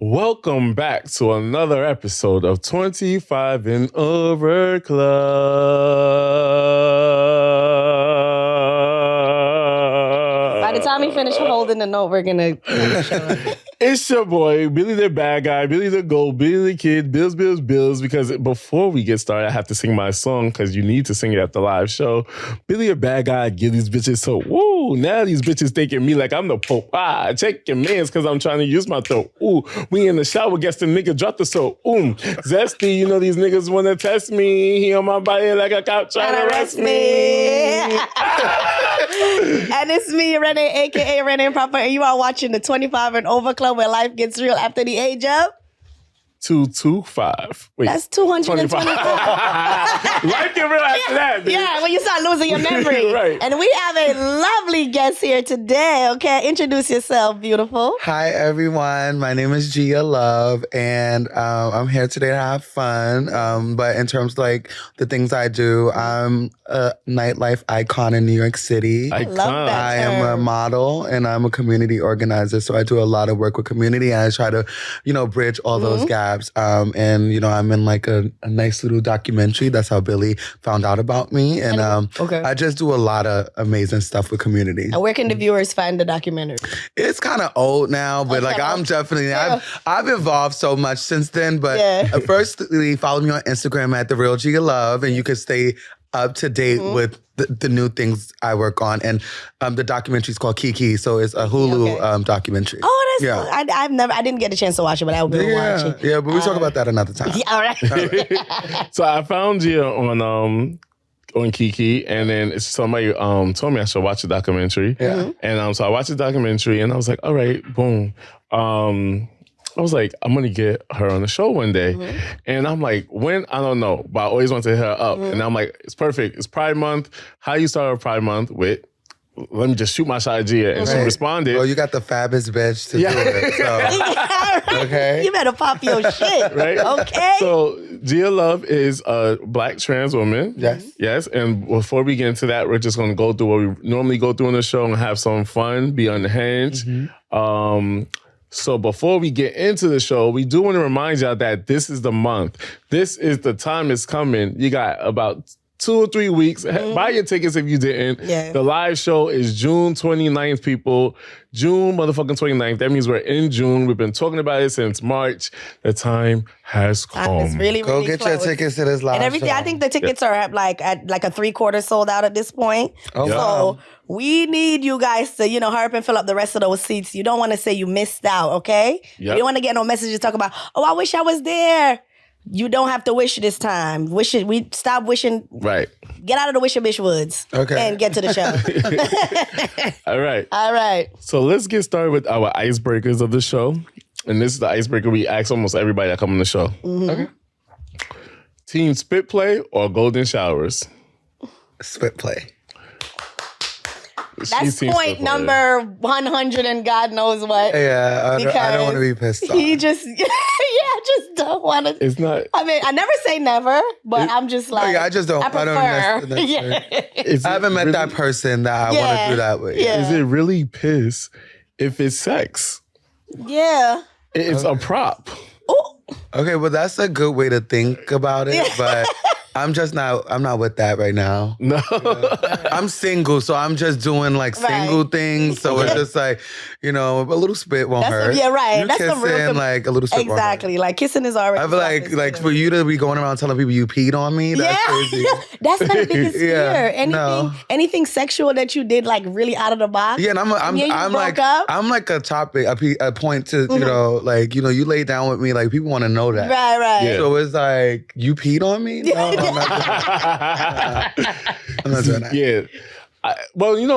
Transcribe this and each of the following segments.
Welcome back to another episode of 25 and Over Club. By the time we finish holding the note, we're going to show. It's your boy, Billy the bad guy, Billy the gold, Billy the kid, Bills, because before we get started, I have to sing my song because you need to sing it at the live show. Billy the bad guy, give these bitches so, woo, now these bitches thinking me like I'm the Pope. Check your mans because I'm trying to use my throat. Ooh, we in the shower, guess the nigga dropped the soap. Zesty, you know these niggas want to test me. He on my body like a cop trying to arrest me. And it's me, Renay, a.k.a. Renay Proper, and you are watching the 25 and Over Club where life gets real after the age of 225. Wait, that's 225. Life get real after that, dude. Yeah, when you start losing your memory. Right. And we have a lovely guest here today, okay? Introduce yourself, beautiful. Hi, everyone. My name is Gia Love, and I'm here today to have fun. But in terms of, like, the things I do, I'm a nightlife icon in New York City. I love that I am a model, and I'm a community organizer, so I do a lot of work with community, and I try to, bridge all those gaps. And, I'm in, like, a nice little documentary. That's how Billy found out about me. And I just do a lot of amazing stuff with community. And where can the viewers find the documentary? It's kind of old now, but I'm definitely, I've evolved so much since then. But firstly, follow me on Instagram at The Real Gia Love, and you can stay up to date with the new things I work on. And the documentary is called Kiki, so it's a Hulu documentary. Oh, that's cool. I didn't get a chance to watch it, but I will be watching. Yeah, but we'll talk about that another time. Yeah, all right. So I found you on Kiki, and then somebody told me I should watch the documentary. Yeah. And so I watched the documentary, and I was like, all right, boom. I was like, I'm going to get her on the show one day. And I'm like, when? I don't know. But I always wanted to hit her up. And I'm like, it's perfect. It's Pride Month. How you start a Pride Month with, let me just shoot my shot at Gia. And she responded. Well, you got the fabbest bitch to do it. So. Okay. You better pop your shit. Right? Okay. So Gia Love is a Black trans woman. Yes. Yes. And before we get into that, we're just going to go through what we normally go through on the show and have some fun, be unhinged. So before we get into the show, we do want to remind y'all that this is the month. This is the time is coming. You got about 2 or 3 weeks. Buy your tickets if you didn't. Yeah. The live show is June 29th, people. June motherfucking 29th. That means we're in June. We've been talking about it since March. The time has come. It's really, Go really get close. your tickets to this live and everything. show. I think the tickets are at like a 3/4 sold out at this point. Oh, so wow. we need you guys to, hurry up and fill up the rest of those seats. You don't want to say you missed out, okay? Yep. You don't want to get no messages talking about, oh, I wish I was there. You don't have to wish this time. Wish it. We stop wishing. Right. Get out of the wish-a-bish woods. Okay. And get to the show. All right. All right. So let's get started with our icebreakers of the show. And this is the icebreaker we ask almost everybody that come on the show. Okay. Team spit play or golden showers? Spit play. That's point number 100 and God knows what. Yeah, I don't want to be pissed off. He just, I just don't want to. It's not. I mean, I never say never, but I'm just like, I just don't. I prefer. Is I haven't met that person that I want to do that with. Yeah. Is it really piss if it's sex? Yeah. It's a prop. Ooh. Okay, well, that's a good way to think about it, but I'm not with that right now. No. I'm single, so I'm just doing like single things. So it's just like, a little spit won't hurt. Yeah, right. You That's kissing, the real like a little spit won't hurt. Exactly. Like kissing is already. I feel like for you to be going around telling people you peed on me, that's crazy. That's my biggest fear. no. Anything sexual that you did like really out of the box. Yeah, and I'm like a topic, a point to, you lay down with me, like people want to know that. Right. Yeah. So it's like, you peed on me? No, I'm not doing that. I'm not doing that. Yeah.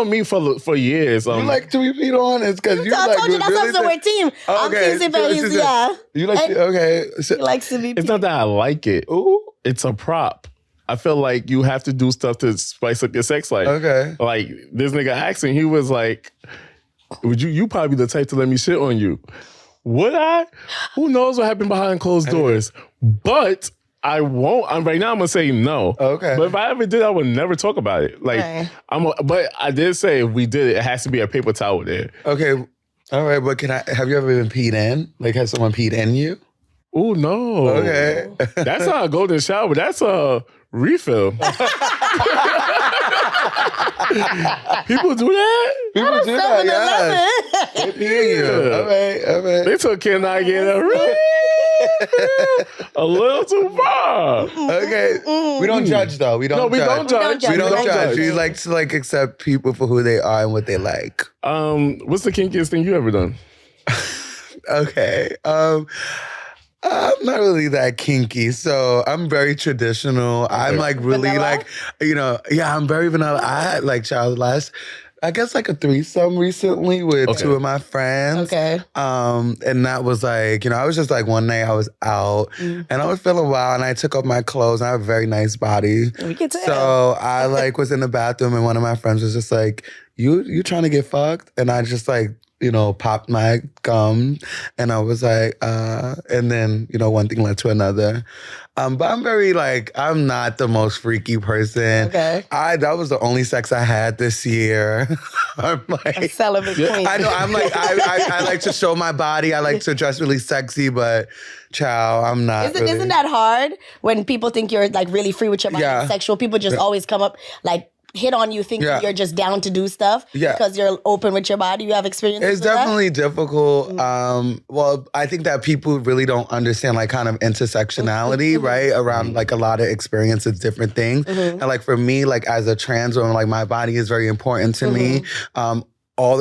Me for years. You like to be peed on? It's because you like. I told you that's really also we're team. I'm Okay, team Zippy. Yeah. You like okay. He likes to be. It's not that I like it. Ooh. It's a prop. I feel like you have to do stuff to spice up your sex life. Okay. Like this nigga asking, he was like, "Would you probably the type to let me shit on you?" Would I? Who knows what happened behind closed doors? But I won't. Right now, I'm gonna say no. Okay. But if I ever did, I would never talk about it. Like Right. but I did say if we did it, it has to be a paper towel there. Okay. All right, but have you ever been peed in? Like, has someone peed in you? Oh, no. Okay. That's not a golden shower. That's a refill. People do that? People do that, yes. They pee in you. All right. They took Can I Get a refill? A little too far. Okay. We don't judge, though. We don't judge. We don't judge. We like to accept people for who they are and what they like. What's the kinkiest thing you ever done? Okay. I'm not really that kinky, so I'm very traditional. I'm like really vanilla? I'm very vanilla. I had I guess a threesome recently with two of my friends. Okay. And that was I was just one night I was out and I was feeling wild and I took off my clothes and I have a very nice body. We can tell. So I was in the bathroom and one of my friends was just like, you trying to get fucked? And I just popped my gum and I was like, and then, one thing led to another. But I'm very I'm not the most freaky person. Okay. That was the only sex I had this year. I'm a celibate queen. I know, I like to show my body. I like to dress really sexy, but child, I'm not Isn't that hard when people think you're really free with your body and sexual? People just always come up hit on you thinking you're just down to do stuff because you're open with your body. You have experience. It's definitely difficult. Well, I think that people really don't understand kind of intersectionality, right? Around a lot of experiences, different things. And for me, as a trans woman, my body is very important to me.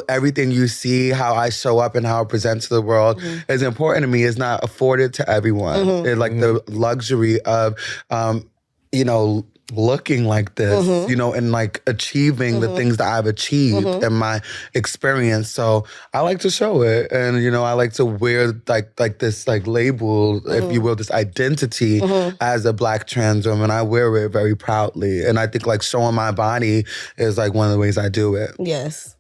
Everything you see, how I show up and how I present to the world is important to me. It's not afforded to everyone. It's the luxury of, looking like this, and achieving the things that I've achieved in my experience. So I like to show it. And, I like to wear this label, if you will, this identity as a Black trans woman. I wear it very proudly. And I think showing my body is one of the ways I do it. Yes.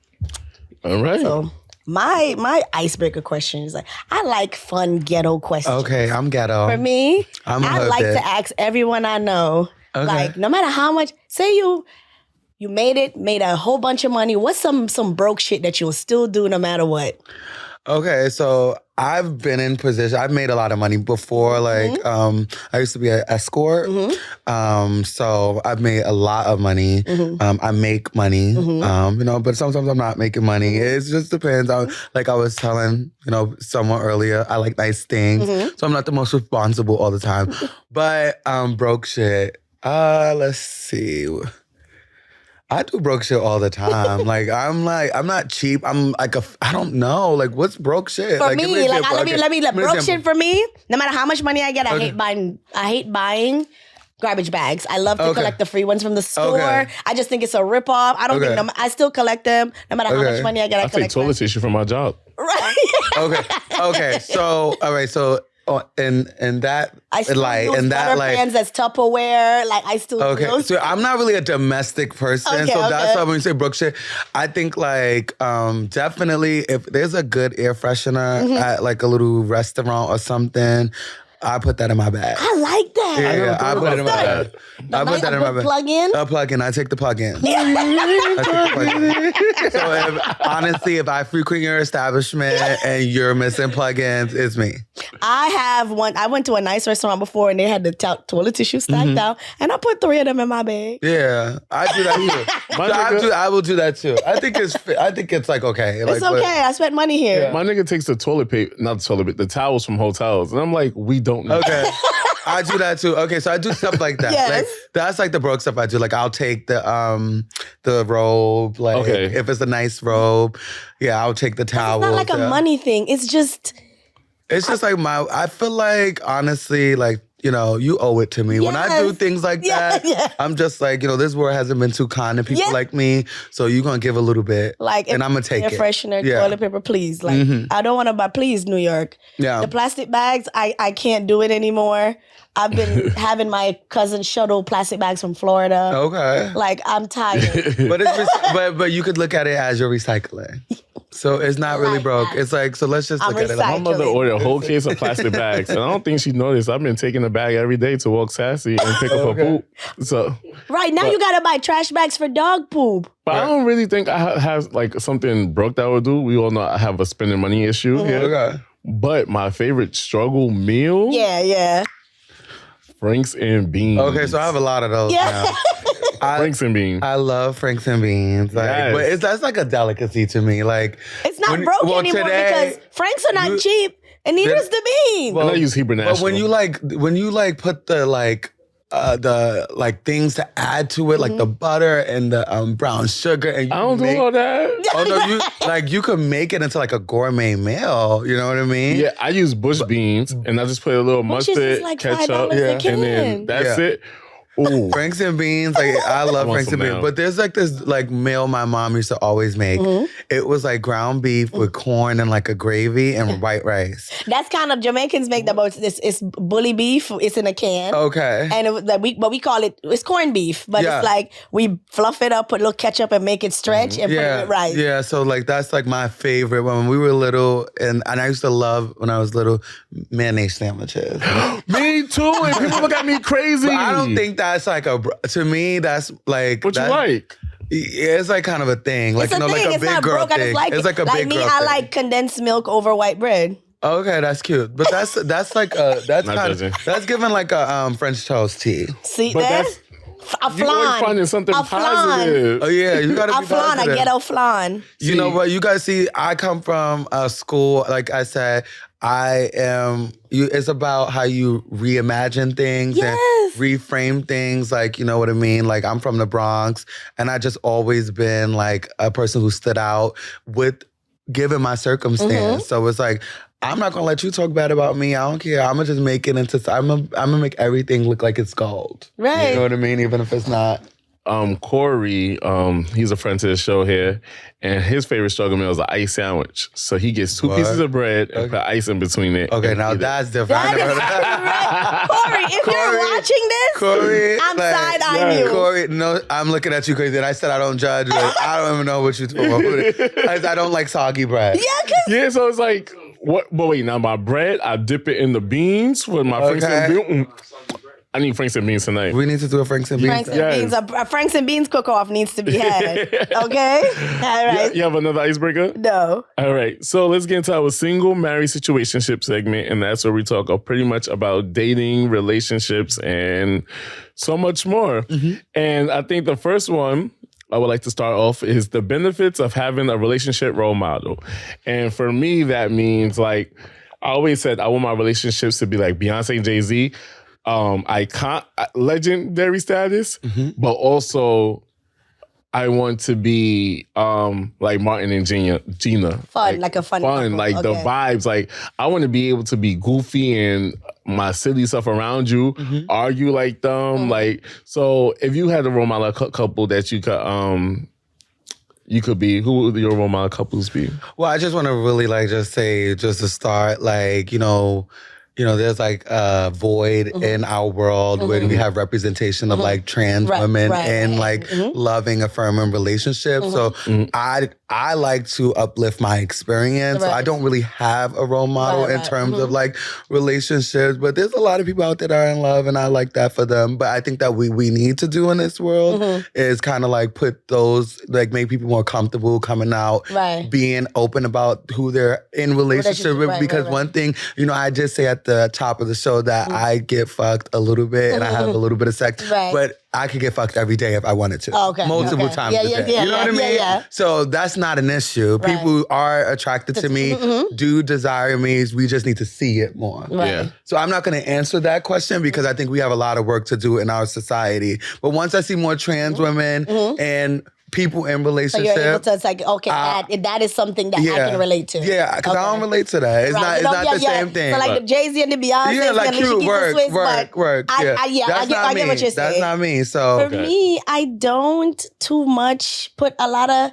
All right. So my icebreaker question is I like fun ghetto questions. Okay, I'm ghetto. For me, I like to ask everyone I know, okay. No matter how much, say you made a whole bunch of money, what's some broke shit that you'll still do no matter what? Okay, so I've been in position. I've made a lot of money before. I used to be an escort. So I've made a lot of money. I make money. But sometimes I'm not making money. It just depends on, I was telling, someone earlier, I like nice things. So I'm not the most responsible all the time. But broke shit. Let's see. I do broke shit all the time. I'm not cheap. I'm I don't know. What's broke shit? For me, let me broke shit for me. No matter how much money I get, I hate buying garbage bags. I love to collect the free ones from the store. I just think it's a ripoff. I don't think I still collect them. No matter how much money I get, I collect take toilet tissue from my job. Right. Okay. So all right. So. And that I still use pans as Tupperware. I still do. So I'm not really a domestic person. So that's why when you say broke shit, I think definitely if there's a good air freshener at a little restaurant or something, I put that in my bag. I like that. Yeah, I put that in my bag. I put that in my bag. Plug-in? A plug-in. I take the plug-in. So if I frequent your establishment and you're missing plug-ins, it's me. I have one. I went to a nice restaurant before and they had the toilet tissue stacked out, and I put 3 of them in my bag. Yeah, I do that too. I will do that too. I think it's okay. It's okay. I spent money here. Yeah. My nigga takes the toilet paper, not the toilet paper, the towels from hotels, and I'm like, we don't know. Okay. I do that too. Okay, so I do stuff like that. Yes. That's the broke stuff I do. I'll take the robe. If it's a nice robe, I'll take the towel. It's not a money thing. It's just I feel honestly, you owe it to me. Yes. When I do things like that, I'm just this world hasn't been too kind to people like me, so you're going to give a little bit, and I'm going to take it. Air freshener, toilet paper, please. I don't want to buy, please, New York. Yeah. The plastic bags, I can't do it anymore. I've been having my cousin shuttle plastic bags from Florida. Okay. I'm tired. But you could look at it as you're recycling. So it's not really broke. It's like, so let's just look at it. My mother ordered a whole case of plastic bags. And I don't think she noticed. I've been taking a bag every day to walk sassy and pick up her poop. So right now you gotta buy trash bags for dog poop. But I don't really think I have like something broke that I would do. We all know I have a spending money issue here. Okay. But my favorite struggle meal? Yeah. Franks and beans. Okay, so I have a lot of those now. Franks and beans. I love Franks and beans. Like, but that's like a delicacy to me. Like, it's not broke anymore because Franks are not cheap, and neither is the beans. Well, I use Hebrew National. But when you put the things to add to it, like the butter and the brown sugar, and I don't do all that. Oh no, you could make it into like a gourmet meal. You know what I mean? Yeah, I use bush beans, and I just put a little mustard, like ketchup, and then that's it. Ooh. Franks and beans, like I love Franks and beans. Now. But there's like this like meal my mom used to always make. It was like ground beef with corn and like a gravy and white rice. That's kind of Jamaicans make the most. It's bully beef. It's in a can. Okay. And we call it's corned beef, but it's like we fluff it up, put a little ketchup, and make it stretch and put it with rice. Yeah, so like that's like my favorite. When we were little, and I used to love when I was little mayonnaise sandwiches. Me too. And people look at me crazy. But I don't think that's like to me, that's like. What you like? Yeah, it's like kind of a thing. Like, it's a thing. like a it's big not girl broke. thing. I just like it's like a big me, girl I thing. like condensed milk over white bread. Okay, that's cute. But that's like that's given like a French toast tea. See but that? A flan. You always finding something positive. Oh yeah, you gotta be flan, positive. a ghetto flan. You know what? You guys see, I come from a school, like I said, it's about how you reimagine things and reframe things. Like, you know what I mean? Like, I'm from the Bronx, and I just always been like a person who stood out with given my circumstance. So it's like, I'm not gonna let you talk bad about me. I don't care. I'm gonna just make it into. I'm gonna make everything look like it's gold. Right. You know what I mean? Even if it's not. Corey, he's a friend to the show here, and his favorite struggle meal is an ice sandwich. So he gets two pieces of bread and put ice in between it. Okay, now that's different. Corey, if you're watching this, Corey, I'm side-eyeing you. Corey, no, I'm looking at you crazy. And I said I don't judge, but I don't even know what you're talking about. I don't like soggy bread. Yeah, so it's like, what? But wait, now my bread, I dip it in the beans with my Franks and beans. I need Franks and beans tonight. We need to do a Franks and beans. Beans. A Franks and beans cook-off needs to be had. Okay? All right. You have another icebreaker? No. All right. So let's get into our single married situationship segment. And that's where we talk pretty much about dating, relationships, and so much more. And I think the first one I would like to start off is the benefits of having a relationship role model. And for me, that means like, I always said I want my relationships to be like Beyonce and Jay-Z. Legendary status, but also I want to be like Martin and Gina. Fun, like a funny couple. Like the vibes. Like I want to be able to be goofy and my silly stuff around you, argue like them. Like, so if you had a role model couple that you could be, who would your role model couples be? Well, I just want to really like just say, just to start, like, you know, there's like a void in our world where we have representation of like trans women and like loving, affirming relationships. So I like to uplift my experience. So I don't really have a role model in terms of like relationships, but there's a lot of people out there that are in love, and I like that for them. But I think that we need to do in this world is kind of like put those, like make people more comfortable coming out, being open about who they're in relationship with. Because one thing, you know, I just say at the top of the show that I get fucked a little bit and I have a little bit of sex, but I could get fucked every day if I wanted to. Multiple times a day. You know what I mean? So that's not an issue. People are attracted to me, do desire me. We just need to see it more. So I'm not going to answer that question because I think we have a lot of work to do in our society. But once I see more trans women and people in relationships. So you're able to, it's like, okay, that is something that I can relate to. Yeah, because I don't relate to that. It's not the same thing. So like the Jay-Z and the Beyonce. Yeah, like cute, work. I get what you're saying. That's not me. So for me, I don't too much put a lot of,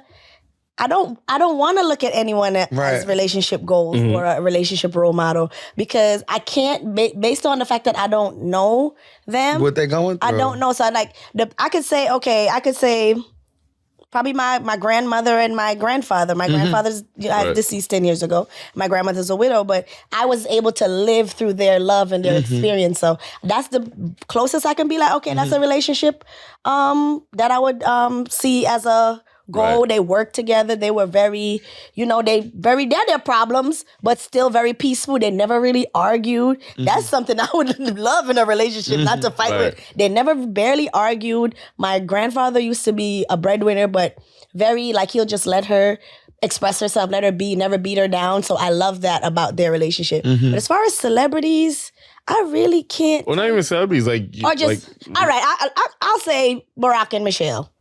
I don't want to look at anyone as relationship goals or a relationship role model because I can't, based on the fact that I don't know them. What they going through. I don't know. So like, I could say, probably my grandmother and my grandfather. My grandfather's deceased 10 years ago. My grandmother's a widow, but I was able to live through their love and their experience. So that's the closest I can be like, okay, that's a relationship that I would see as a goal. Right. They worked together. They were very, they had their problems, but still very peaceful. They never really argued. That's something I would love in a relationship, not to fight with. They never barely argued. My grandfather used to be a breadwinner, but very, like, he'll just let her express herself, let her be, never beat her down. So I love that about their relationship. But as far as celebrities, I really can't. Well, not even celebrities, all right, I'll say Barack and Michelle.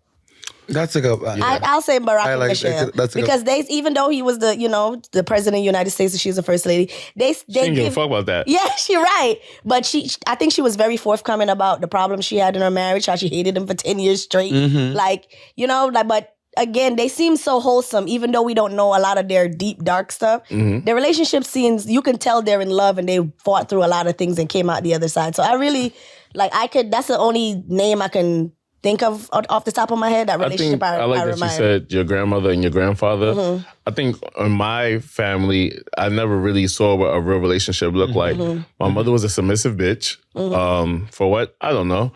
That's a good one. I'll say Barack and Michelle. Because even though he was the president of the United States and she was the first lady, they didn't give a fuck about that. Yeah, she's right. But I think she was very forthcoming about the problems she had in her marriage, how she hated him for 10 years straight. But again, they seem so wholesome, even though we don't know a lot of their deep, dark stuff. Their relationship seems, you can tell they're in love and they fought through a lot of things and came out the other side. So I really, that's the only name I can think of off the top of my head, that relationship I like that you said your grandmother and your grandfather. I think in my family, I never really saw what a real relationship looked like. My mother was a submissive bitch. For what? I don't know.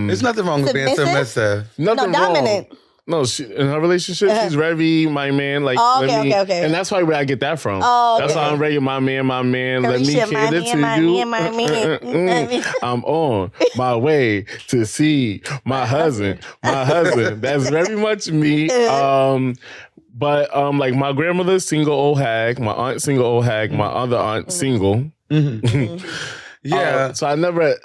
There's nothing wrong with being submissive. Nothing dominant. Wrong. No, in her relationship, she's very my man. Like, okay. And that's where I get that from. That's how I'm very my man. Let me cater to you. I'm on my way to see my husband. That's very much me. But like my grandmother, single old hag. My aunt, single old hag. My other aunt, single. Yeah. So I never.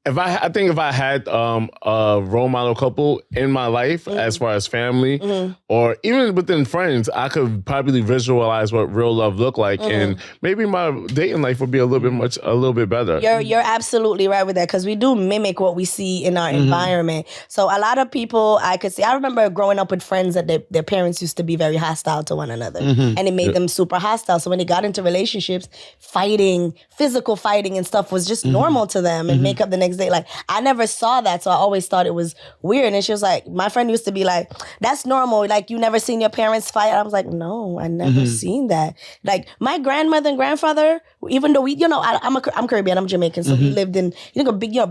I think if I had a role model couple in my life, as far as family, or even within friends, I could probably visualize what real love looked like, and maybe my dating life would be a little bit better. You're absolutely right with that, because we do mimic what we see in our environment. So a lot of people, I could see. I remember growing up with friends that their parents used to be very hostile to one another, and it made them super hostile. So when they got into relationships, physical fighting and stuff was just normal to them, and make up the next day. Like, I never saw that, so I always thought it was weird. And she was like, my friend used to be like, that's normal. Like, you never seen your parents fight? I was like, no, I never seen that. Like, my grandmother and grandfather, even though I'm Caribbean, I'm Jamaican, so we lived in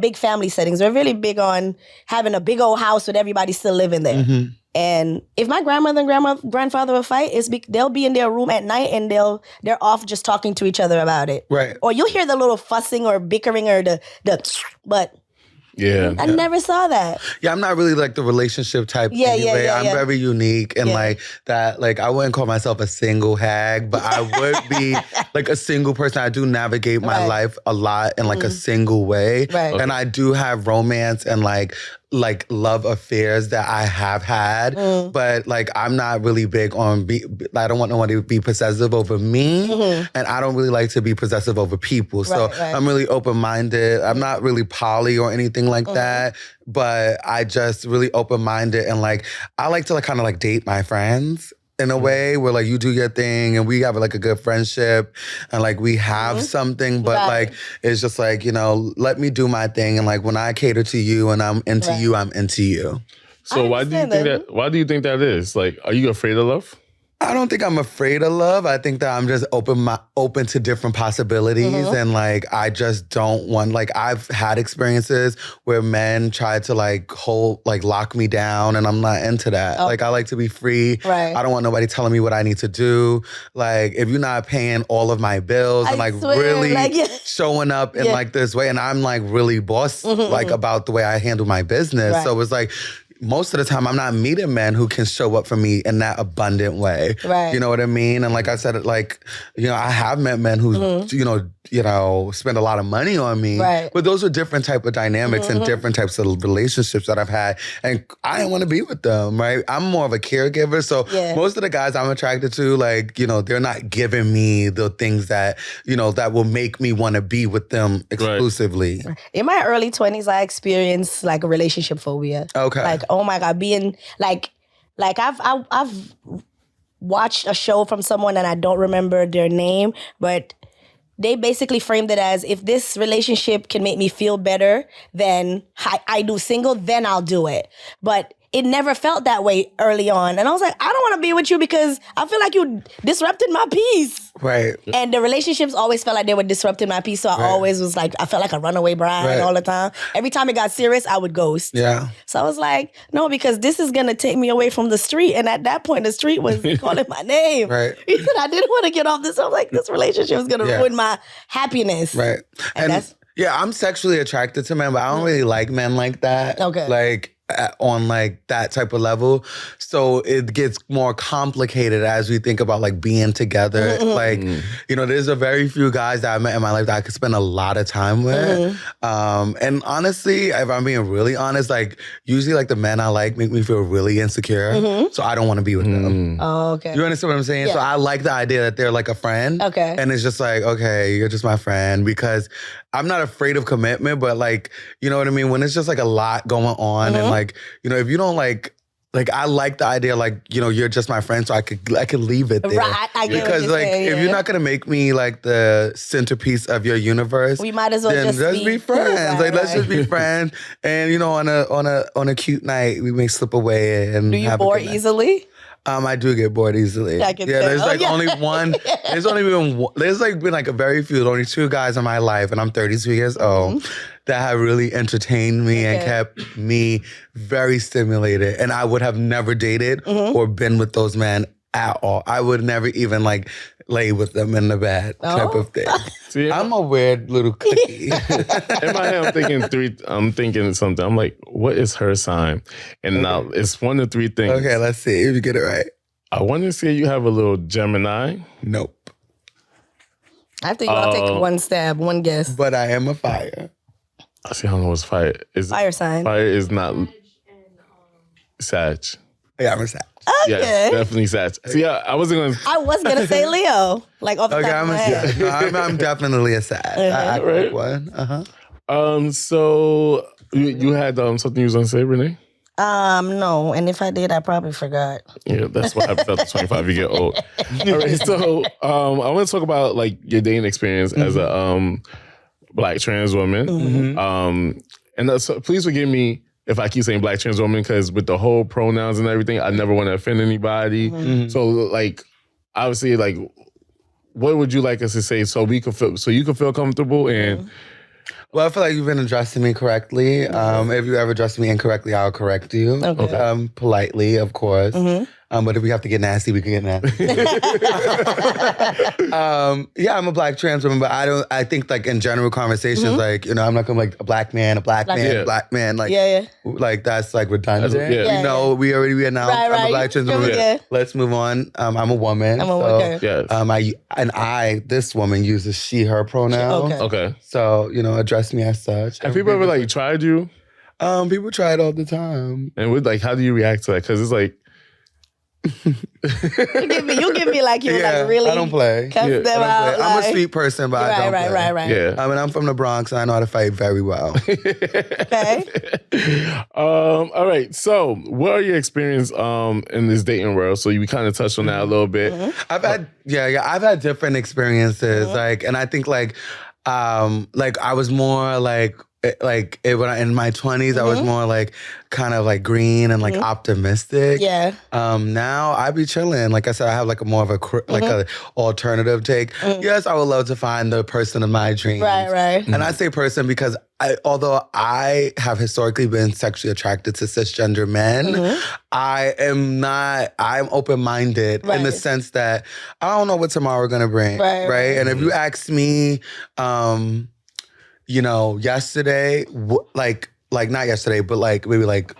big family settings. We're really big on having a big old house with everybody still living there. And if my grandmother and grandfather will fight, they'll be in their room at night and they're off just talking to each other about it. Right. Or you'll hear the little fussing or bickering or but I never saw that. Yeah, I'm not really like the relationship type anyway. I'm very unique and like that. Like, I wouldn't call myself a single hag, but I would be like a single person. I do navigate my life a lot in like a single way. Right. And I do have romance and like love affairs that I have had, but like I'm not really big on I don't want no one to be possessive over me, and I don't really like to be possessive over people. So I'm really open-minded. I'm not really poly or anything like that, but I just really open-minded, and like I like to like kind of like date my friends in a way where like you do your thing and we have like a good friendship and like we have something, but like it's just like, let me do my thing, and like when I cater to you and I'm into you, I'm into you. So why do you think that is? Like, are you afraid of love? I don't think I'm afraid of love. I think that I'm just open to different possibilities. And like, I just don't want, like, I've had experiences where men try to like lock me down, and I'm not into that. Like, I like to be free. Right. I don't want nobody telling me what I need to do. Like, if you're not paying all of my bills and like really showing up in like this way, and I'm like really boss like about the way I handle my business. Right. So it's like, most of the time, I'm not meeting men who can show up for me in that abundant way. Right. You know what I mean? And like I said, like, I have met men who, spend a lot of money on me. Right. But those are different type of dynamics and different types of relationships that I've had. And I didn't want to be with them, right? I'm more of a caregiver. So most of the guys I'm attracted to, like, they're not giving me the things that, that will make me want to be with them exclusively. Right. In my early 20s, I experienced like a relationship phobia. Okay. Like, oh my God, being like I've watched a show from someone and I don't remember their name, but they basically framed it as, if this relationship can make me feel better than I do single, then I'll do it. But it never felt that way early on. And I was like, I don't want to be with you because I feel like you disrupted my peace. Right. And the relationships always felt like they were disrupting my peace. So I always was like, I felt like a runaway bride all the time. Every time it got serious, I would ghost. Yeah. So I was like, no, because this is going to take me away from the street. And at that point, the street was calling my name. Right. He said, I didn't want to get off this. I was like, this relationship is going to ruin my happiness. Right. And that's... Yeah, I'm sexually attracted to men, but I don't really like men like that. Okay. Like, on like that type of level. So it gets more complicated as we think about like being together. Like, you know, there's a very few guys that I met in my life that I could spend a lot of time with. And honestly, if I'm being really honest, like usually like the men I like make me feel really insecure. So I don't want to be with them. Oh, okay. You understand what I'm saying? Yeah. So I like the idea that they're like a friend. Okay. And it's just like, okay, you're just my friend, because I'm not afraid of commitment, but like, you know what I mean? When it's just like a lot going on and like, you know, if you don't like I like the idea, like, you know, you're just my friend, so I could leave it there. Right, I get because what you're like saying, if you're not gonna make me like the centerpiece of your universe, we might as well then just let's be friends. Like let's just be friends. And you know, on a cute night, we may slip away and do you have bore a good night. easily? I do get bored easily. I can tell. There's like only one. There's only been one, there's like been like a very few. There's only two guys in my life, and I'm 32 years old, that have really entertained me and kept me very stimulated. And I would have never dated or been with those men at all. I would never even like lay with them in the bed type of thing. See, I'm a weird little cookie. in my head, I'm thinking something. I'm like, what is her sign? And now it's one of three things. Okay, let's see if you get it right. I want to say you have a little Gemini. Nope. After you all take one stab, one guess. But I am a fire. I see. I don't know what's fire. Fire sign. Fire is not Sag. Yeah, I'm a Sag. Okay. Yes, definitely Sag. See, I wasn't going to... I was going to say Leo. Like off the top I'm of my a head. Sag. No, I'm definitely a Sag. I act like one. So you had something you was going to say, Renay? No. And if I did, I probably forgot. Yeah, that's what happens after 25. You get old. All right, so I want to talk about like your dating experience as a Black trans woman. And so please forgive me if I keep saying Black trans woman, because with the whole pronouns and everything, I never want to offend anybody. So like, obviously, like, what would you like us to say so you can feel comfortable and. Well, I feel like you've been addressing me correctly. If you ever address me incorrectly, I'll correct you. Okay. Politely, of course. But if we have to get nasty, we can get nasty. Yeah, I'm a Black trans woman, but I think like in general conversations, like, you know, I'm not gonna like a black man, a black man. Like, like that's like redundant. You know, we announced I'm a Black trans woman. Let's move on. I'm a woman. This woman uses she, her pronouns. Okay. So, you know, address me as such. Have people ever like tried you? People try it all the time. And with like, how do you react to that? Because it's like, you give me like you like really. I don't play. Them out, I'm a sweet person, but I don't play. Right. Yeah. I mean, I'm from the Bronx, and I know how to fight very well. Okay. All right. So, what are your experience in this dating world? So we kind of touched on that a little bit. I've had different experiences, like, and I think like I was more like when in my 20s, I was more like kind of like green and like optimistic. Yeah. Now I be chilling. Like I said, I have like a more of a alternative take. Yes, I would love to find the person of my dreams. Right. And I say person because although I have historically been sexually attracted to cisgender men, I'm open-minded in the sense that I don't know what tomorrow gonna bring. Right. And if you ask me, you know, yesterday, like not yesterday, but like maybe like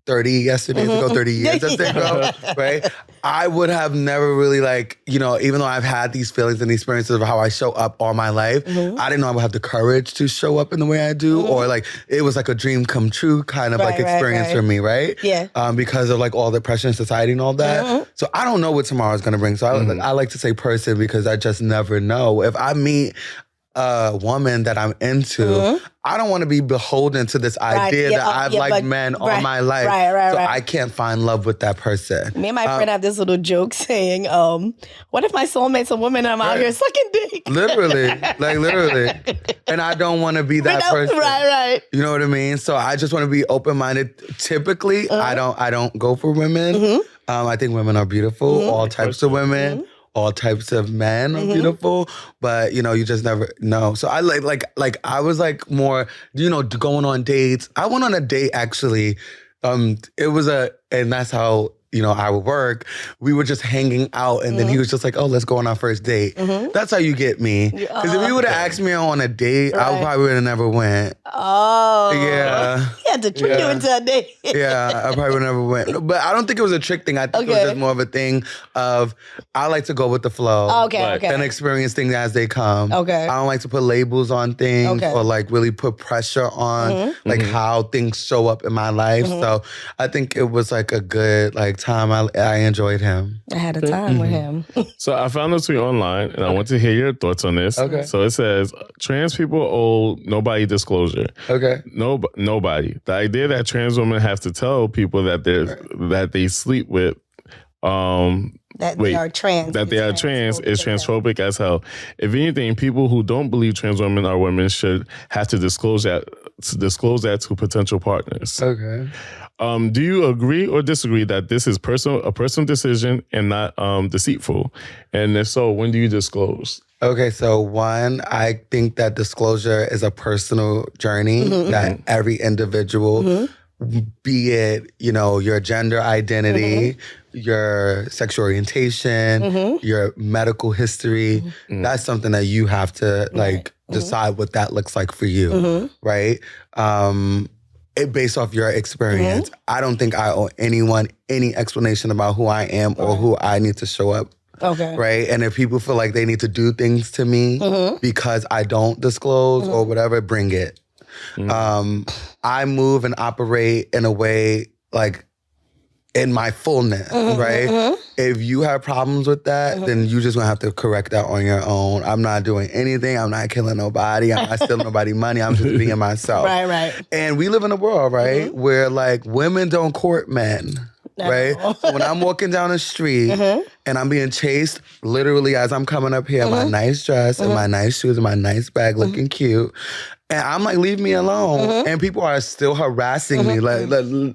30 years ago, right? I would have never really like, you know, even though I've had these feelings and experiences of how I show up all my life, I didn't know I would have the courage to show up in the way I do, or like it was like a dream come true kind of like experience for me, right? Yeah. Because of like all the pressure in society and all that. So I don't know what tomorrow's gonna bring. So I like to say person because I just never know. If I meet a woman that I'm into, I don't want to be beholden to this idea that I've liked men all my life. So I can't find love with that person. Me and my friend have this little joke saying, what if my soulmate's a woman and I'm out here sucking dick? Literally. And I don't want to be that person. Right. You know what I mean? So I just want to be open-minded. Typically, I don't go for women. I think women are beautiful, all types of women. All types of men are beautiful, but you just never know. So I like I was like more, going on dates. I went on a date actually. It was and that's how I would work. We were just hanging out, and then he was just like, "Oh, let's go on our first date." That's how you get me. Because if you would have asked me on a date, I probably would have never went. Oh, yeah. He had to trick you into a date. Yeah, I probably would never went. But I don't think it was a trick thing. I think it was just more of a thing of I like to go with the flow. Okay. And experience things as they come. Okay. I don't like to put labels on things or like really put pressure on like how things show up in my life. So I think it was like a good time. I enjoyed him. I had a time with him. So I found this tweet online, and I want to hear your thoughts on this. Okay. So it says, trans people owe nobody disclosure. Okay. Nobody. The idea that trans women have to tell people that they sleep with they are trans. That they are trans is transphobic as hell. If anything, people who don't believe trans women are women should have to disclose that to potential partners. Okay. Do you agree or disagree that this is a personal decision and not deceitful? And if so, when do you disclose? Okay, so one, I think that disclosure is a personal journey that every individual, be it, your gender identity, your sexual orientation, your medical history, that's something that you have to decide what that looks like for you, right? Based off your experience. I don't think I owe anyone any explanation about who I am or who I need to show up. Okay. Right? And if people feel like they need to do things to me because I don't disclose or whatever, bring it. I move and operate in a way in my fullness, right? If you have problems with that, then you just gonna have to correct that on your own. I'm not doing anything. I'm not killing nobody. I'm not stealing nobody's money. I'm just being myself. Right. And we live in a world, right, where women don't court men. Right? So when I'm walking down the street and I'm being chased literally as I'm coming up here in my nice dress and my nice shoes and my nice bag looking cute, and I'm like, leave me alone. And people are still harassing me.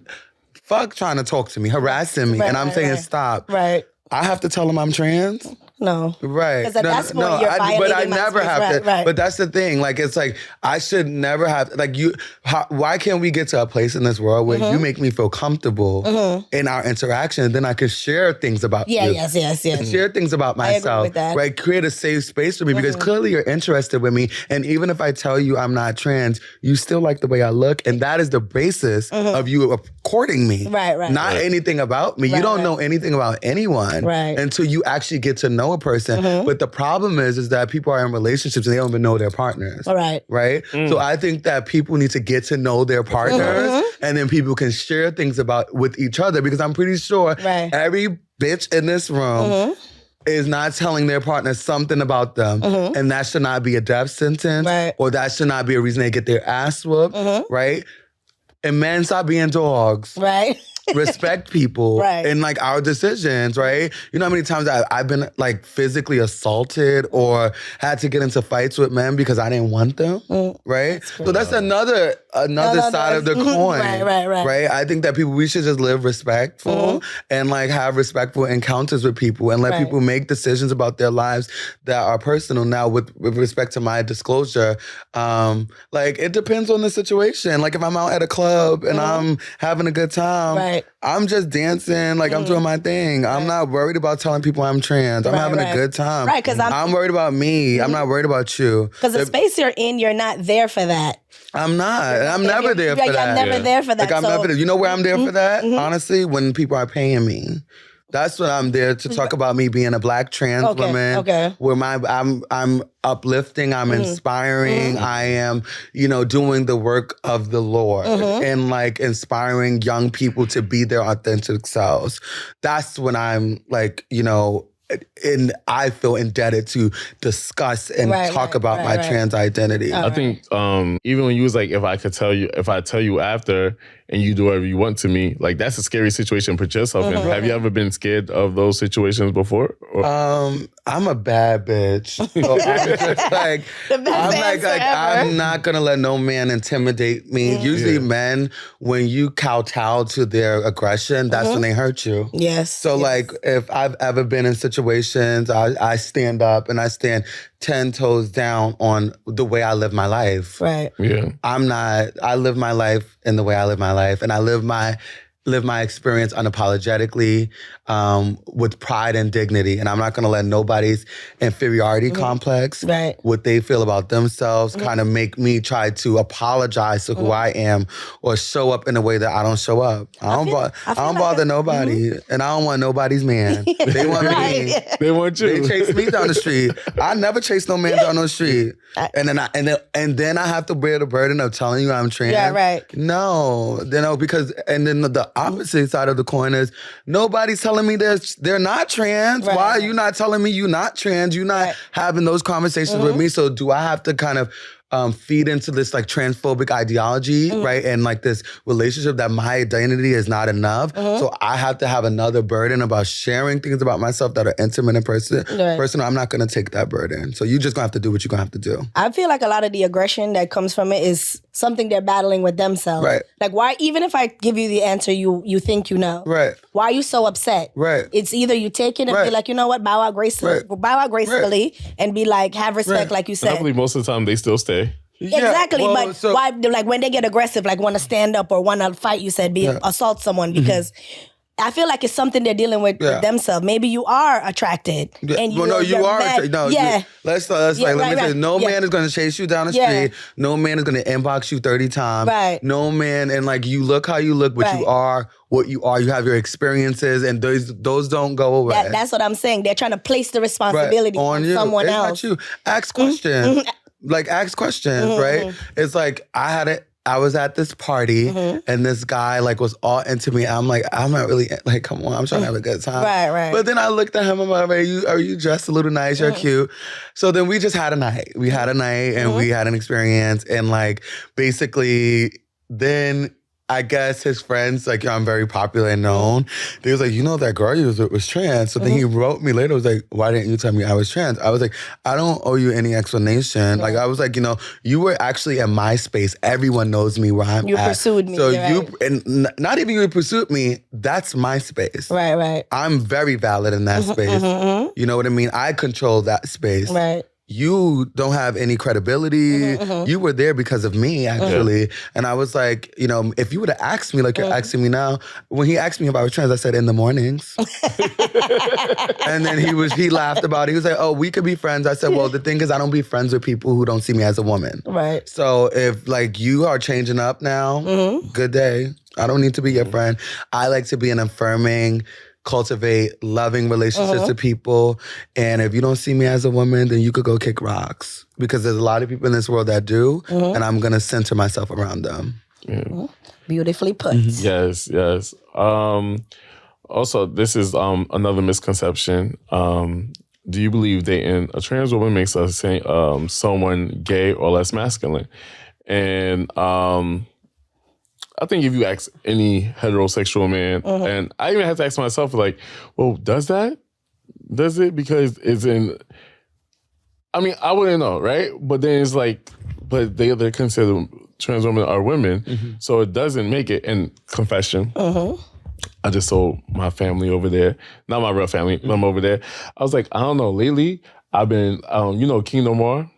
Fuck trying to talk to me, harassing me. And I'm saying, stop. Right. I have to tell them I'm trans? No. Right. Because at that point, you're violating but I my never space. have to. Right. But that's the thing. It's I should never have, why can't we get to a place in this world where you make me feel comfortable in our interaction, and then I could share things about you. Yes. Share things about myself. I agree with that. Right? Create a safe space for me because clearly you're interested with me. And even if I tell you I'm not trans, you still like the way I look. And that is the basis of you courting me. Right. Not anything about me. You don't know anything about anyone until you actually get to know a person. But the problem is that people are in relationships and they don't even know their partners. Right? So I think that people need to get to know their partners and then people can share things with each other, because I'm pretty sure every bitch in this room is not telling their partner something about them. And that should not be a death sentence or that should not be a reason they get their ass whooped. Right? And men, stop being dogs. Right. Respect people in our decisions, right? You know how many times I've been physically assaulted or had to get into fights with men because I didn't want them, right? So that's another side of the coin, right? I think that we should just live respectful and have respectful encounters with people and let people make decisions about their lives that are personal. Now, with respect to my disclosure, it depends on the situation. If I'm out at a club and I'm having a good time, I'm just dancing, I'm doing my thing. I'm not worried about telling people I'm trans. I'm having a good time. Right, because I'm worried about me. I'm not worried about you. Because the space you're in, you're not there for that. I'm not. I'm never there for that. I'm never there for that. I'm never there. You know where I'm there for that? Honestly, when people are paying me. That's when I'm there to talk about me being a Black trans woman. Where I'm uplifting, I'm inspiring, I am, doing the work of the Lord and inspiring young people to be their authentic selves. That's when I'm and I feel indebted to discuss and talk about my trans identity. I think even when you was like, if I tell you after and you do whatever you want to me, like that's a scary situation to put yourself in. Have you ever been scared of those situations before? I'm a bad bitch. So I'm not gonna let no man intimidate me. Usually men, when you kowtow to their aggression, that's when they hurt you. Yes. So like if I've ever been in situations, I stand up and I stand 10 toes down on the way I live my life. Right. Yeah. I live my life in the way I live my life, and I live my experience unapologetically, with pride and dignity. And I'm not going to let nobody's inferiority complex, what they feel about themselves, kind of make me try to apologize to who I am or show up in a way that I don't show up. I don't bother nobody, and I don't want nobody's man. They want me. They want you. They chase me down the street. I never chase no man down the street. And then I have to bear the burden of telling you I'm trans. Yeah, right. No, because then the opposite side of the coin is nobody's telling me they're not trans. Right. Why are you not telling me you're not trans? You're not having those conversations with me. So do I have to kind of feed into this like transphobic ideology, right? And like this relationship that my identity is not enough. So I have to have another burden about sharing things about myself that are intimate and personal. I'm not going to take that burden. So you just going to have to do what you're going to have to do. I feel like a lot of the aggression that comes from it is something they're battling with themselves. Right. Like why, even if I give you the answer you think you know. Right. Why are you so upset? Right. It's either you take it and be like, you know what, bow out gracefully and be like, have respect like you said. And I believe most of the time they still stay. Exactly, but why? Like when they get aggressive, like want to stand up or want to fight, you said, assault someone because I feel like it's something they're dealing with themselves. Maybe you are attracted, and you are. Let's let me tell you, no man is going to chase you down the street. No man is going to inbox you 30 times. Right. No man, and like you look how you look, but you are what you are. You have your experiences, and those don't go away. That's what I'm saying. They're trying to place the responsibility on someone else. Not you. Ask questions. Like, ask questions, right? It's like, I was at this party and this guy like was all into me. I'm like, I'm not really, like, come on, I'm trying to have a good time. Right. But then I looked at him and I'm like, are you dressed a little nice? You're cute. So then we just had a night. We had a night and we had an experience. And like, basically, then I guess his friends, like, I'm very popular and known. They was like, you know, that girl you was trans. So then he wrote me later, was like, why didn't you tell me I was trans? I was like, I don't owe you any explanation. Like, I was like, you know, you were actually in my space. Everyone knows me where I'm at. You pursued me. So and not even you pursued me, that's my space. Right. I'm very valid in that space. You know what I mean? I control that space. Right. You don't have any credibility. You were there because of me, actually. And I was like, you know, if you would have asked me like you're asking me now, when he asked me if I was trans, I said in the mornings. And then he laughed about it. He was like, oh, we could be friends. I said, well, the thing is I don't be friends with people who don't see me as a woman. Right. So if like you are changing up now, good day. I don't need to be your friend. I like to be an affirming, cultivate loving relationships with people. And if you don't see me as a woman, then you could go kick rocks. Because there's a lot of people in this world that do, and I'm going to center myself around them. Yeah. Beautifully put. Yes. Also, this is another misconception. Do you believe dating a trans woman makes us someone gay or less masculine? And I think if you ask any heterosexual man, and I even have to ask myself, like, well, does that? Does it? Because it's I mean, I wouldn't know, right? But then it's like, but they're considered trans women are women, so it doesn't make it. And confession, I just told my family over there, not my real family, but I'm over there. I was like, I don't know, lately, I've been, you know, Kingdom Moore?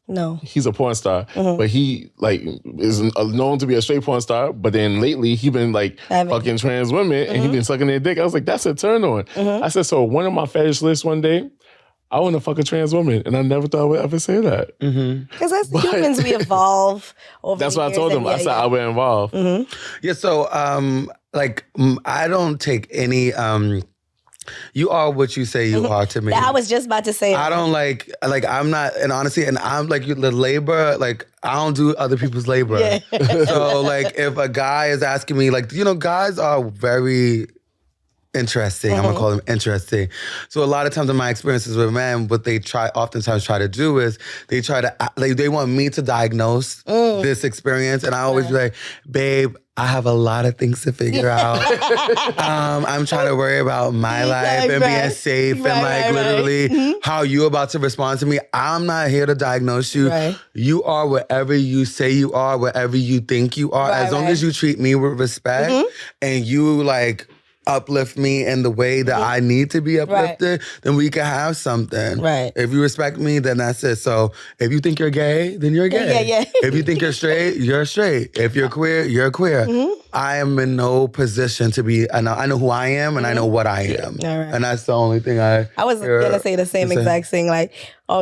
No. He's a porn star, but he like is known to be a straight porn star. But then lately he been like fucking trans women and he been sucking their dick. I was like, that's a turn on. I said, so one of my fetish lists one day, I want to fuck a trans woman, and I never thought I would ever say that. Because as humans, we evolve over That's the what I years told him. I said I would evolve. Yeah. So like I don't take any. You are what you say you are to me. I was just about to say I don't like I'm not, and honestly, and I'm like the labor, like I don't do other people's labor. So like if a guy is asking me, like, you know, guys are very interesting. I'm gonna call them interesting. So a lot of times in my experiences with men, what they oftentimes try to do is they want me to diagnose this experience, and I always be like, babe, I have a lot of things to figure out. I'm trying to worry about my life and being safe and literally how you about to respond to me. I'm not here to diagnose you. Right. You are whatever you say you are, whatever you think you are. As long as you treat me with respect and you uplift me in the way that I need to be uplifted, then we can have something. Right. If you respect me, then that's it. So if you think you're gay, then you're gay. Yeah. If you think you're straight, you're straight. If you're queer, you're queer. I am in no position to be, I know who I am and I know what I am. Right. And that's the only thing I was going to say the same exact thing.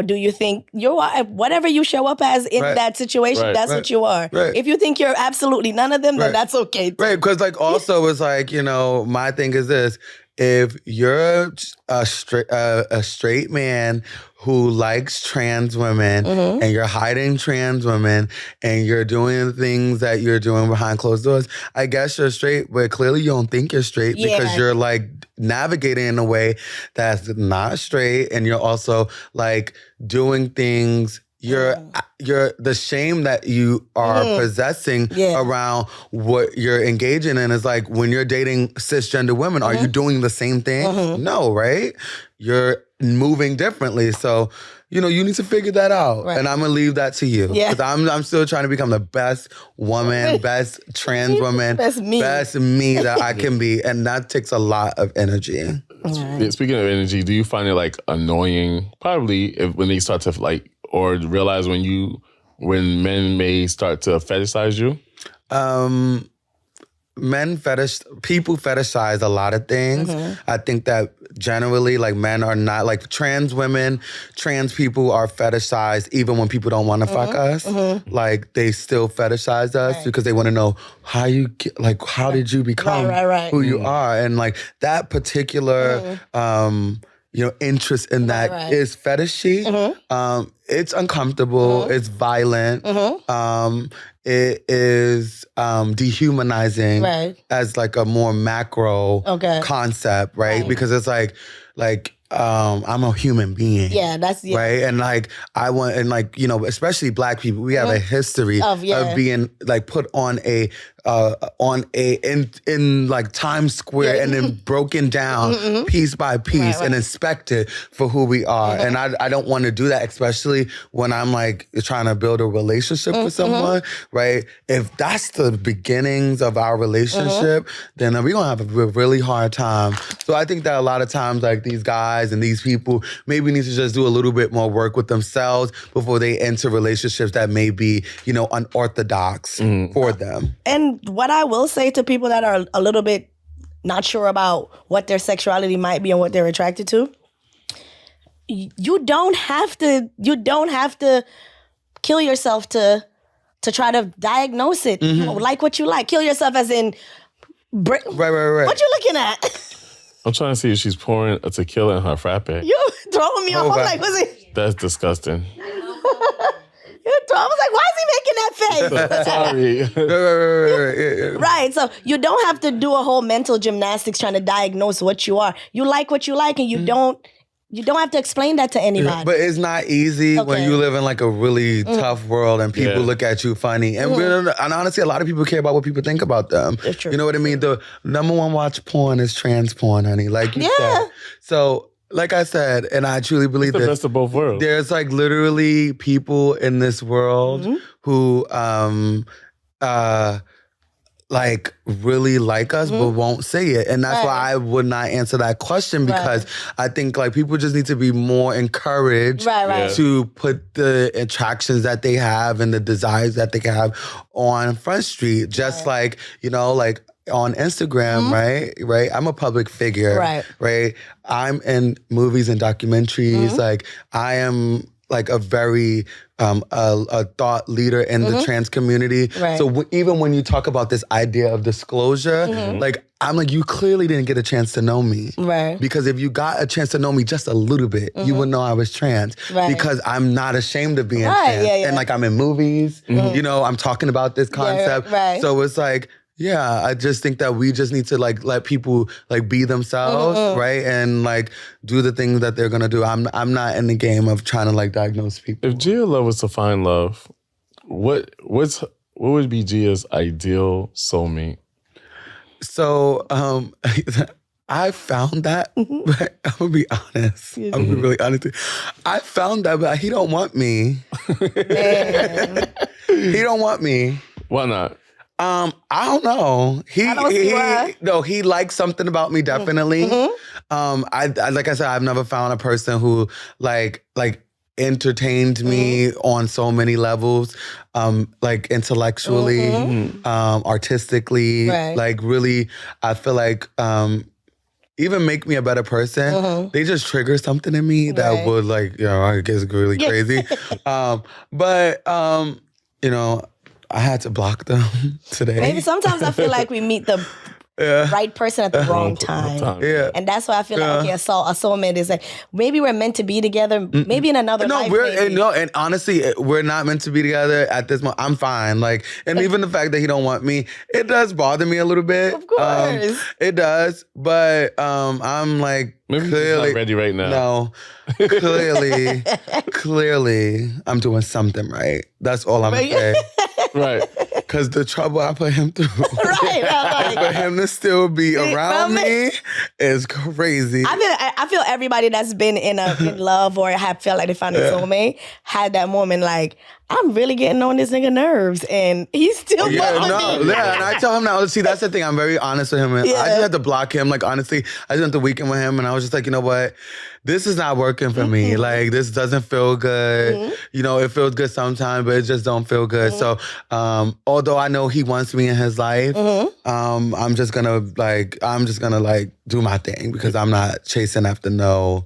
Do you think whatever you show up as in that situation, that's what you are. Right. If you think you're absolutely none of them, then that's okay too. Right, because also it's my thing is this. If you're a straight man who likes trans women and you're hiding trans women and you're doing the things that you're doing behind closed doors, I guess you're straight, but clearly you don't think you're straight because you're navigating in a way that's not straight, and you're also doing things. You're the shame that you are possessing around what you're engaging in is when you're dating cisgender women, are you doing the same thing? No, right? You're moving differently. So, you need to figure that out. Right. And I'm going to leave that to you. Because I'm still trying to become the best woman, best trans woman, best me that I can be. And that takes a lot of energy. Right. Speaking of energy, do you find it annoying, probably when they start to or realize when men may start to fetishize you? People fetishize a lot of things. I think that generally, men are not, trans women, trans people are fetishized even when people don't want to fuck us. They still fetishize us because they want to know how how did you become who you are? And that particular interest in that is fetishy. It's uncomfortable. It's violent. It is dehumanizing as a more macro concept, right? Because it's I'm a human being. Yeah, that's right. And I want, and especially Black people, we have a history of being put on in Times Square and then broken down piece by piece and inspected for who we are. And I don't want to do that, especially when I'm trying to build a relationship with someone, right? If that's the beginnings of our relationship, then we're going to have a really hard time. So I think that a lot of times these guys and these people maybe need to just do a little bit more work with themselves before they enter relationships that may be, unorthodox for them. And what I will say to people that are a little bit not sure about what their sexuality might be and what they're attracted to, you don't have to kill yourself to try to diagnose it. You like what you like. Kill yourself as in right. What you looking at? I'm trying to see if she's pouring a tequila in her frappe. You throwing me off. I'm what's it? That's disgusting. I was why is he making that face? Sorry. Right. So you don't have to do a whole mental gymnastics trying to diagnose what you are. You like what you like, and you don't have to explain that to anybody. But it's not easy when you live in a really tough world and people look at you funny. And and honestly, a lot of people care about what people think about them. It's true. You know what I mean? The number one watch porn is trans porn, honey. Like you said. So, like I said, and I truly believe it's the best of both worlds. There's literally people in this world who really like us but won't say it. And that's why I would not answer that question, because I think people just need to be more encouraged to put the attractions that they have and the desires that they can have on Front Street. Just on Instagram, right? I'm a public figure, right? I'm in movies and documentaries. I am a very a thought leader in the trans community. Right. So even when you talk about this idea of disclosure, I'm you clearly didn't get a chance to know me. Right. Because if you got a chance to know me just a little bit, you would know I was trans. Right. Because I'm not ashamed of being trans. Yeah, yeah. And I'm in movies, I'm talking about this concept. Yeah, right. So it's Yeah, I just think that we just need to like let people like be themselves, right? And like do the things that they're gonna do. I'm not in the game of trying to like diagnose people. If Gia Love was to find love, what would be Gia's ideal soulmate? So I found that, but I'm gonna be honest. I'm gonna be really honest. I found that, but he don't want me. He don't want me. Why not? I don't know. He likes something about me, definitely. I like I said, I've never found a person who like entertained me on so many levels, like intellectually, artistically, like really, I feel like even make me a better person. They just trigger something in me that would like, I guess really crazy. But I had to block them today. Maybe sometimes I feel like we meet the right person at the wrong time. Yeah. And that's why I feel like, okay, a soulmate is like, maybe we're meant to be together, maybe in another life. And honestly, we're not meant to be together at this moment. I'm fine. Like, and even the fact that he don't want me, it does bother me a little bit. Of course. It does. But I'm like, maybe clearly he's not ready right now. No. Clearly, I'm doing something right. That's all I'm saying. Right. Because the trouble I put him through. Right. And for him to still be around me is crazy. I feel everybody that's been in love or have felt like they found a soulmate had that moment like, I'm really getting on this nigga nerves, and he's still and I tell him now. See, that's the thing. I'm very honest with him. I just had to block him. Like honestly, I spent the weekend with him, and I was just like, you know what, this is not working for me. Like this doesn't feel good. It feels good sometimes, but it just don't feel good. So, although I know he wants me in his life, I'm just gonna do my thing because I'm not chasing after no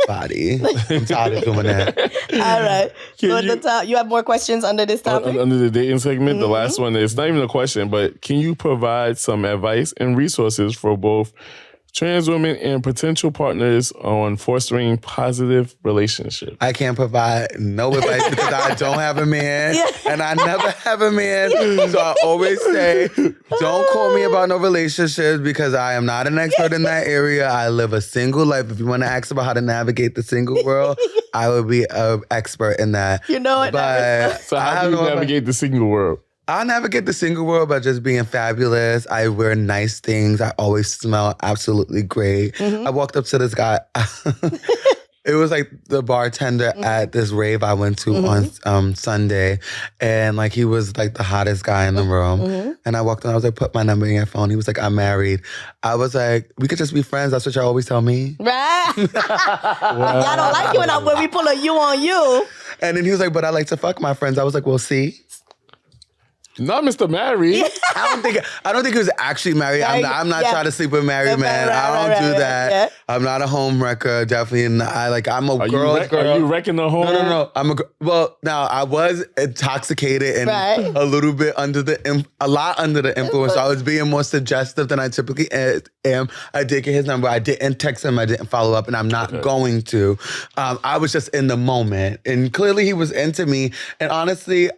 body. I'm tired of doing that. All right. So you have more questions under this topic? Under the dating segment, the last one is not even a question, but can you provide some advice and resources for both trans women and potential partners on fostering positive relationships? I can't provide no advice because I don't have a man and I never have a man. So I always say, don't call me about no relationships because I am not an expert in that area. I live a single life. If you want to ask about how to navigate the single world, I would be an expert in that. You know it. But so how do you navigate the single world? I navigate the single world by just being fabulous. I wear nice things. I always smell absolutely great. I walked up to this guy. It was like the bartender at this rave I went to on Sunday. And like he was like the hottest guy in the room. And I walked in, I was like, put my number in your phone. He was like, I'm married. I was like, we could just be friends. That's what y'all always tell me. Right. Y'all don't like you when we pull a you on you. And then he was like, but I like to fuck my friends. I was like, well, see? Not Mr. Married. I don't think he was actually married. I'm not trying to sleep with married men. I don't do that. Yeah. I'm not a home wrecker. Definitely not. I'm a girl. Are you wrecking the home? No. Well, now I was intoxicated and a little bit under the influence. So I was being more suggestive than I typically am. I did get his number. I didn't text him. I didn't follow up, and I'm not going to. I was just in the moment, and clearly he was into me. And honestly,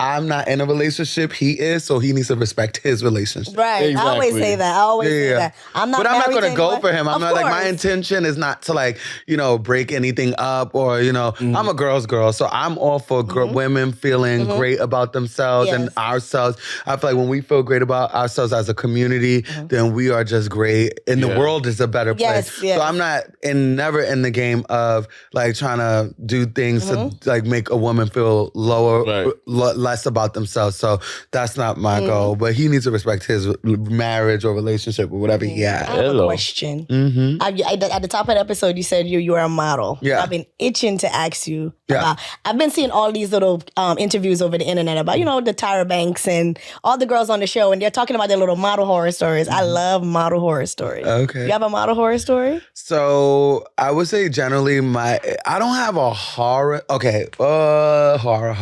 I'm not in a relationship. He is, so he needs to respect his relationship. Right. Exactly. I always say that. I'm not. But I'm not going to go for him. I'm not like my intention is not to break anything up or I'm a girl's girl, so I'm all for women feeling great about themselves and ourselves. I feel like when we feel great about ourselves as a community, then we are just great, and the world is a better place. So I'm not never in the game of like trying to do things to like make a woman feel lower. Less about themselves. So that's not my goal. But he needs to respect his marriage or relationship or whatever he has. I have a question. At the top of the episode, you said you were a model. Yeah. I've been itching to ask you about. I've been seeing all these little interviews over the internet about, the Tyra Banks and all the girls on the show, and they're talking about their little model horror stories. I love model horror stories. Okay. You have a model horror story? So I would say generally I don't have a horror. Okay. Horror.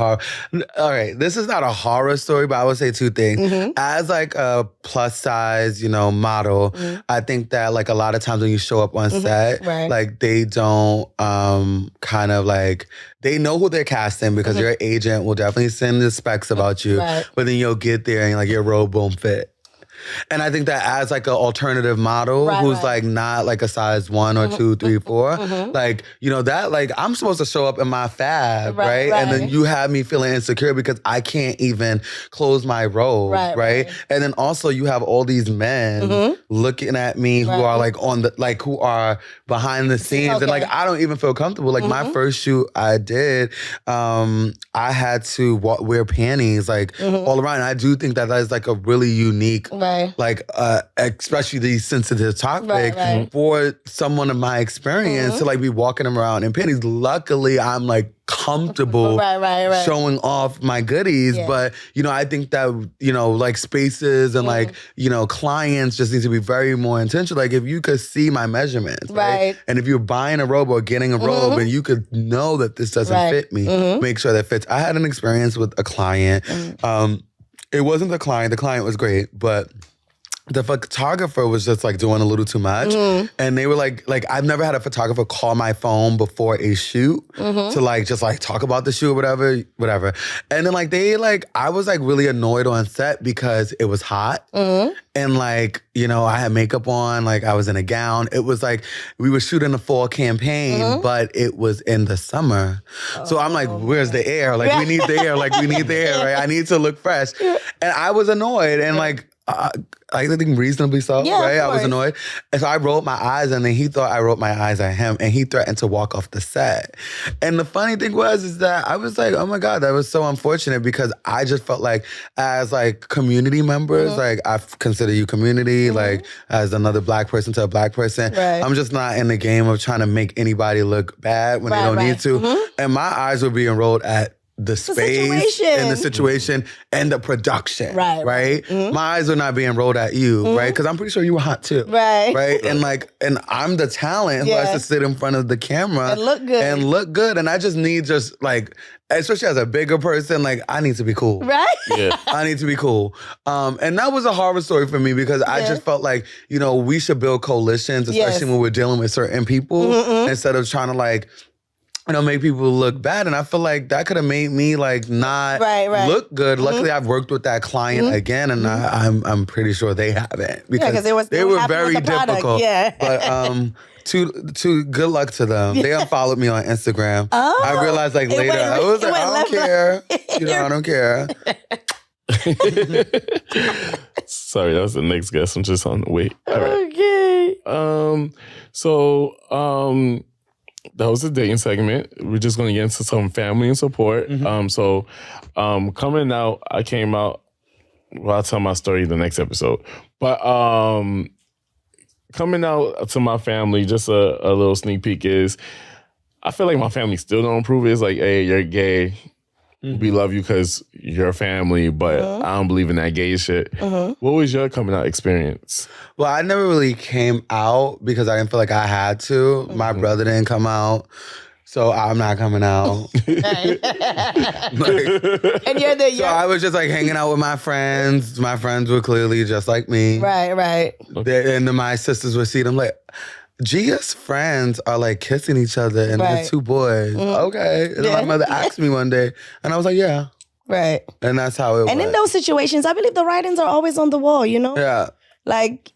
All right. This is not a horror story, but I would say two things. As like a plus size, model, I think that like a lot of times when you show up on set, like they don't kind of like, they know who they're casting because your agent will definitely send the specs about you, but then you'll get there and like your robe won't fit. And I think that as like an alternative model who's like not like a size 1 or 2, 3, 4, like, you know, that like I'm supposed to show up in my fab, right? And then you have me feeling insecure because I can't even close my robe, right? And then also you have all these men looking at me who are like on the, like who are behind the scenes. And like, I don't even feel comfortable. Like my first shoot I did, I had to wear panties like all around. And I do think that is like a really unique, like, especially the sensitive topic for someone of my experience to like be walking around in panties. Luckily, I'm like comfortable showing off my goodies. But, you know, I think that, you know, like spaces and like, you know, clients just need to be very more intentional. Like if you could see my measurements, right? And if you're buying a robe or getting a robe and you could know that this doesn't fit me, make sure that fits. I had an experience with a client. It wasn't the client was great, but the photographer was just like doing a little too much. And they were like I've never had a photographer call my phone before a shoot to like just like talk about the shoot or whatever. And then like I was like really annoyed on set because it was hot. And like, you know, I had makeup on, like I was in a gown. It was like we were shooting a fall campaign, but it was in the summer. So I'm like, where's the air? Like we need the air, right? I need to look fresh. And I was annoyed and like, I think reasonably so, right? I was annoyed. And so I rolled my eyes and then he thought I rolled my eyes at him and he threatened to walk off the set. And the funny thing is that I was like, oh my God, that was so unfortunate because I just felt like as like community members, like I consider you community, like as another Black person to a Black person. I'm just not in the game of trying to make anybody look bad when they don't need to. And my eyes were being rolled at the space and the situation and the production, right? My eyes are not being rolled at you, right? Because I'm pretty sure you were hot too, right? And like, and I'm the talent who has to sit in front of the camera and look good. And I just need like, especially as a bigger person, like I need to be cool, right? I need to be cool. And that was a horror story for me because I just felt like, you know, we should build coalitions, especially when we're dealing with certain people, instead of trying to like, you know, make people look bad. And I feel like that could have made me like not look good. Luckily, I've worked with that client again, and I'm pretty sure they haven't because they were very difficult. But to good luck to them. They unfollowed me on Instagram. I realized like later, I was like, I don't care. You know, I don't care. Sorry, that was the next guest. I'm just on the wait. All right. Okay. That was the dating segment. We're just going to get into some family and support. Coming out, I came out, well, I'll tell my story in the next episode. But coming out to my family, just a little sneak peek is, I feel like my family still don't approve it. It's like, hey, you're gay. We love you because you're a family, but I don't believe in that gay shit. What was your coming out experience? Well, I never really came out because I didn't feel like I had to. My brother didn't come out, so I'm not coming out. And you're so I was just like hanging out with my friends. My friends were clearly just like me. Right. And then my sisters would see them like, Gia's friends are like kissing each other and they're two boys. Okay. And then my mother asked me one day and I was like, yeah. Right. And that's how it was. And in those situations, I believe the writings are always on the wall, you know? Yeah. Like,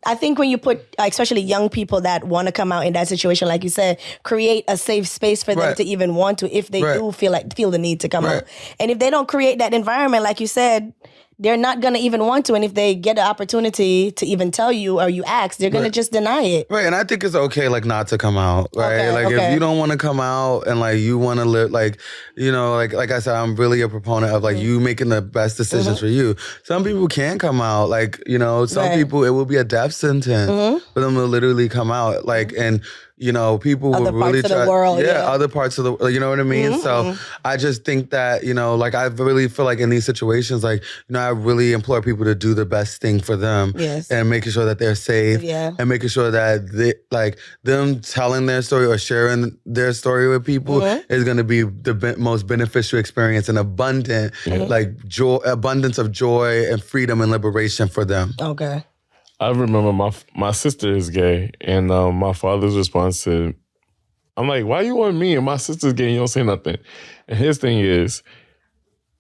I think when you put, especially young people that want to come out in that situation, like you said, create a safe space for them to even want to, if they do feel the need to come out. And if they don't create that environment, like you said, they're not going to even want to. And if they get an opportunity to even tell you or you ask, they're going to just deny it. Right. And I think it's okay, like, not to come out, right? If you don't want to come out and, like, you want to live, like, you know, like I said, I'm really a proponent of, like, you making the best decisions for you. Some people can't come out. Like, you know, some people, it will be a death sentence for them to literally come out. Like, and you know, people other will really try. Other parts of the world, other parts of the world, you know what I mean? So I just think that, you know, like I really feel like in these situations, like, you know, I really implore people to do the best thing for them and making sure that they're safe and making sure that they, like them telling their story or sharing their story with people is going to be the most beneficial experience and abundant, like abundance of joy and freedom and liberation for them. Okay. I remember my sister is gay, and my father's response to, I'm like, why you want me and my sister's gay and you don't say nothing? And his thing is,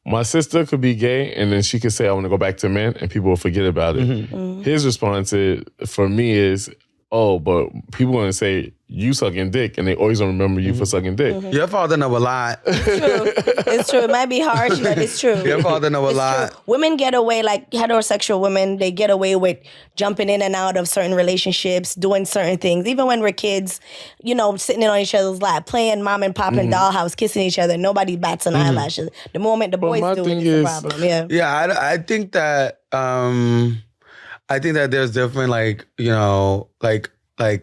my sister could be gay and then she could say, I want to go back to men, and people will forget about it. His response for me is, oh, but people want to say you sucking dick, and they always don't remember you for sucking dick. Your father know a lot. It's true. It might be harsh, but it's true. Your father know a lot. True. Women get away, like heterosexual women, they get away with jumping in and out of certain relationships, doing certain things. Even when we're kids, you know, sitting on each other's lap, playing mom and pop and dollhouse, kissing each other. Nobody bats an eyelashes. The moment the boys do it, it's a problem. Yeah, I think that there's different, like, you know, like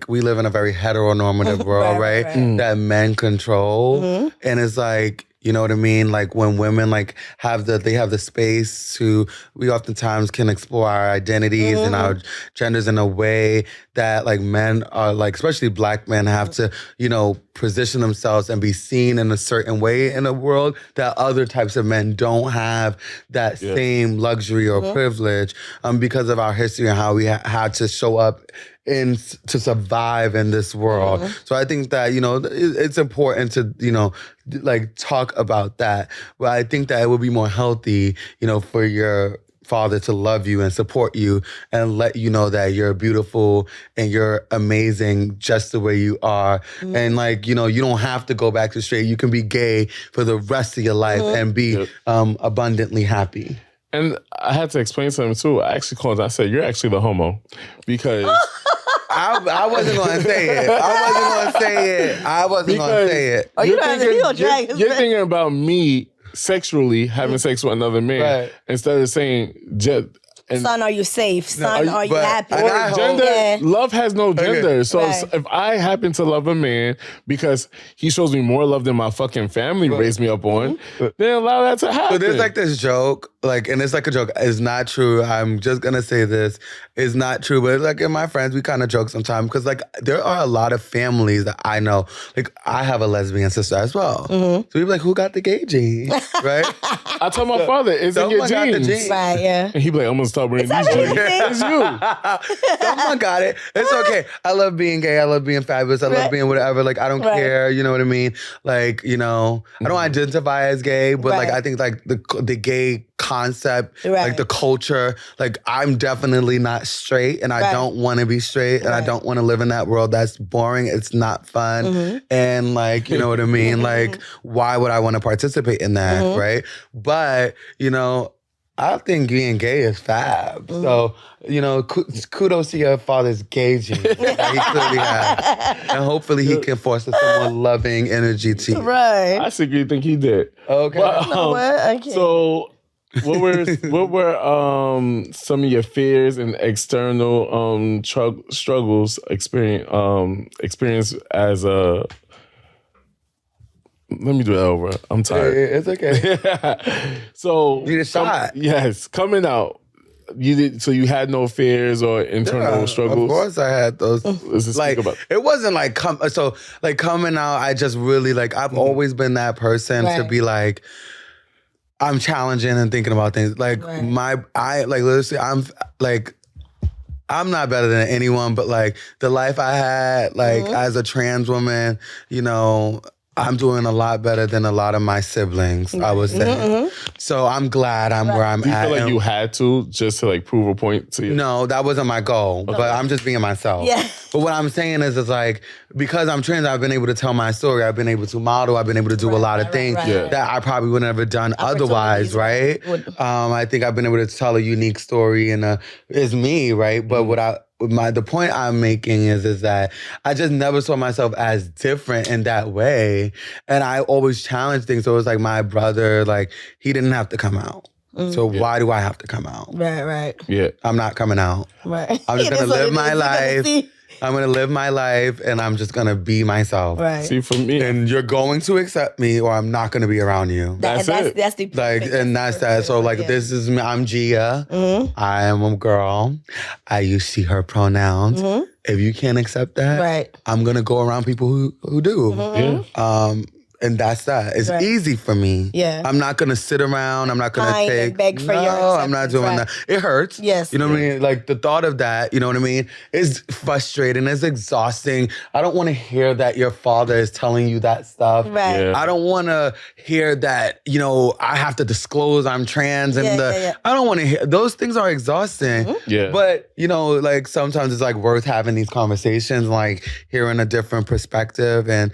we live in a very heteronormative world, right? That men control. And it's like, you know what I mean? Like when women like have the space to, we oftentimes can explore our identities and our genders in a way that like men are like, especially Black men have to, you know, position themselves and be seen in a certain way in a world that other types of men don't have that same luxury or privilege because of our history and how we had to show up to survive in this world. So I think that, you know, it's important to, you know, like talk about that. But I think that it would be more healthy, you know, for your father to love you and support you and let you know that you're beautiful and you're amazing just the way you are. And like, you know, you don't have to go back to straight. You can be gay for the rest of your life and be abundantly happy. And I had to explain something too. I actually called and I said, you're actually the homo. Because I wasn't going to say it. I wasn't going to say it. Oh, you don't drag his You're thinking about me sexually having sex with another man instead of saying son, are you safe? Son, are you happy? Love has no gender. So if I happen to love a man because he shows me more love than my fucking family raised me up on, then allow that to happen. So there's like this joke, like, and it's like a joke. It's not true. I'm just gonna say this. It's not true, but like in my friends, we kind of joke sometimes because like there are a lot of families that I know. Like I have a lesbian sister as well. So we be like, who got the gay gene? Right? I told my father, it's in your genes. Right, yeah. And he be like, I'm gonna start bringing these genes. It's you. Someone got it. It's okay. I love being gay. I love being fabulous. I love being whatever. Like I don't care. You know what I mean? Like, you know, I don't identify as gay, but like I think like the gay concept, like the culture, like I'm definitely not straight and I don't want to be straight and I don't want to live in that world. That's boring. It's not fun. And like, you know what I mean? Like, why would I want to participate in that, right? But, you know, I think being gay is fab. So, you know, kudos to your father's gay gene that he clearly has. And hopefully he can foster some more loving energy to you. Right. I secretly think he did. Okay. But, I can't. So what were some of your fears and external struggles experience as a... Let me do that over. I'm tired. It's okay. So you need a shot. Yes, coming out. So you had no fears or internal struggles? Of course I had those. Like, it wasn't like, coming out, I just really, like, I've always been that person to be like, I'm challenging and thinking about things. Like, literally, I'm not better than anyone, but like, the life I had, like, as a trans woman, you know, I'm doing a lot better than a lot of my siblings, I would say. So I'm glad I'm where I'm at. Do you feel like you had to just to like prove a point to you? No, that wasn't my goal, but I'm just being myself. Yeah. But what I'm saying is like, because I'm trans, I've been able to tell my story. I've been able to model. I've been able to do a lot of things that I probably would have never done otherwise, right? I think I've been able to tell a unique story and it's me, right? But the point I'm making is that I just never saw myself as different in that way. And I always challenged things. So it was like my brother, like, he didn't have to come out. So why do I have to come out? Right. Yeah. I'm not coming out. Right. I'm just going to live my life. I'm going to live my life and I'm just going to be myself. Right. See, for me... And you're going to accept me or I'm not going to be around you. That's it. That's the... Like, and that's that. So, like, this is me. I'm Gia. I am a girl. I use she, her pronouns. If you can't accept that, I'm going to go around people who do. And that's that. It's easy for me. Yeah. I'm not going to sit around. I'm not going to take. And beg for your acceptance. I'm not doing that. It hurts. Yes. You know what I mean? Like the thought of that, you know what I mean, is frustrating. It's exhausting. I don't want to hear that your father is telling you that stuff. Right. Yeah. I don't want to hear that, you know, I have to disclose I'm trans. And I don't want to hear. Those things are exhausting. Mm-hmm. Yeah. But, you know, like sometimes it's like worth having these conversations, like hearing a different perspective and,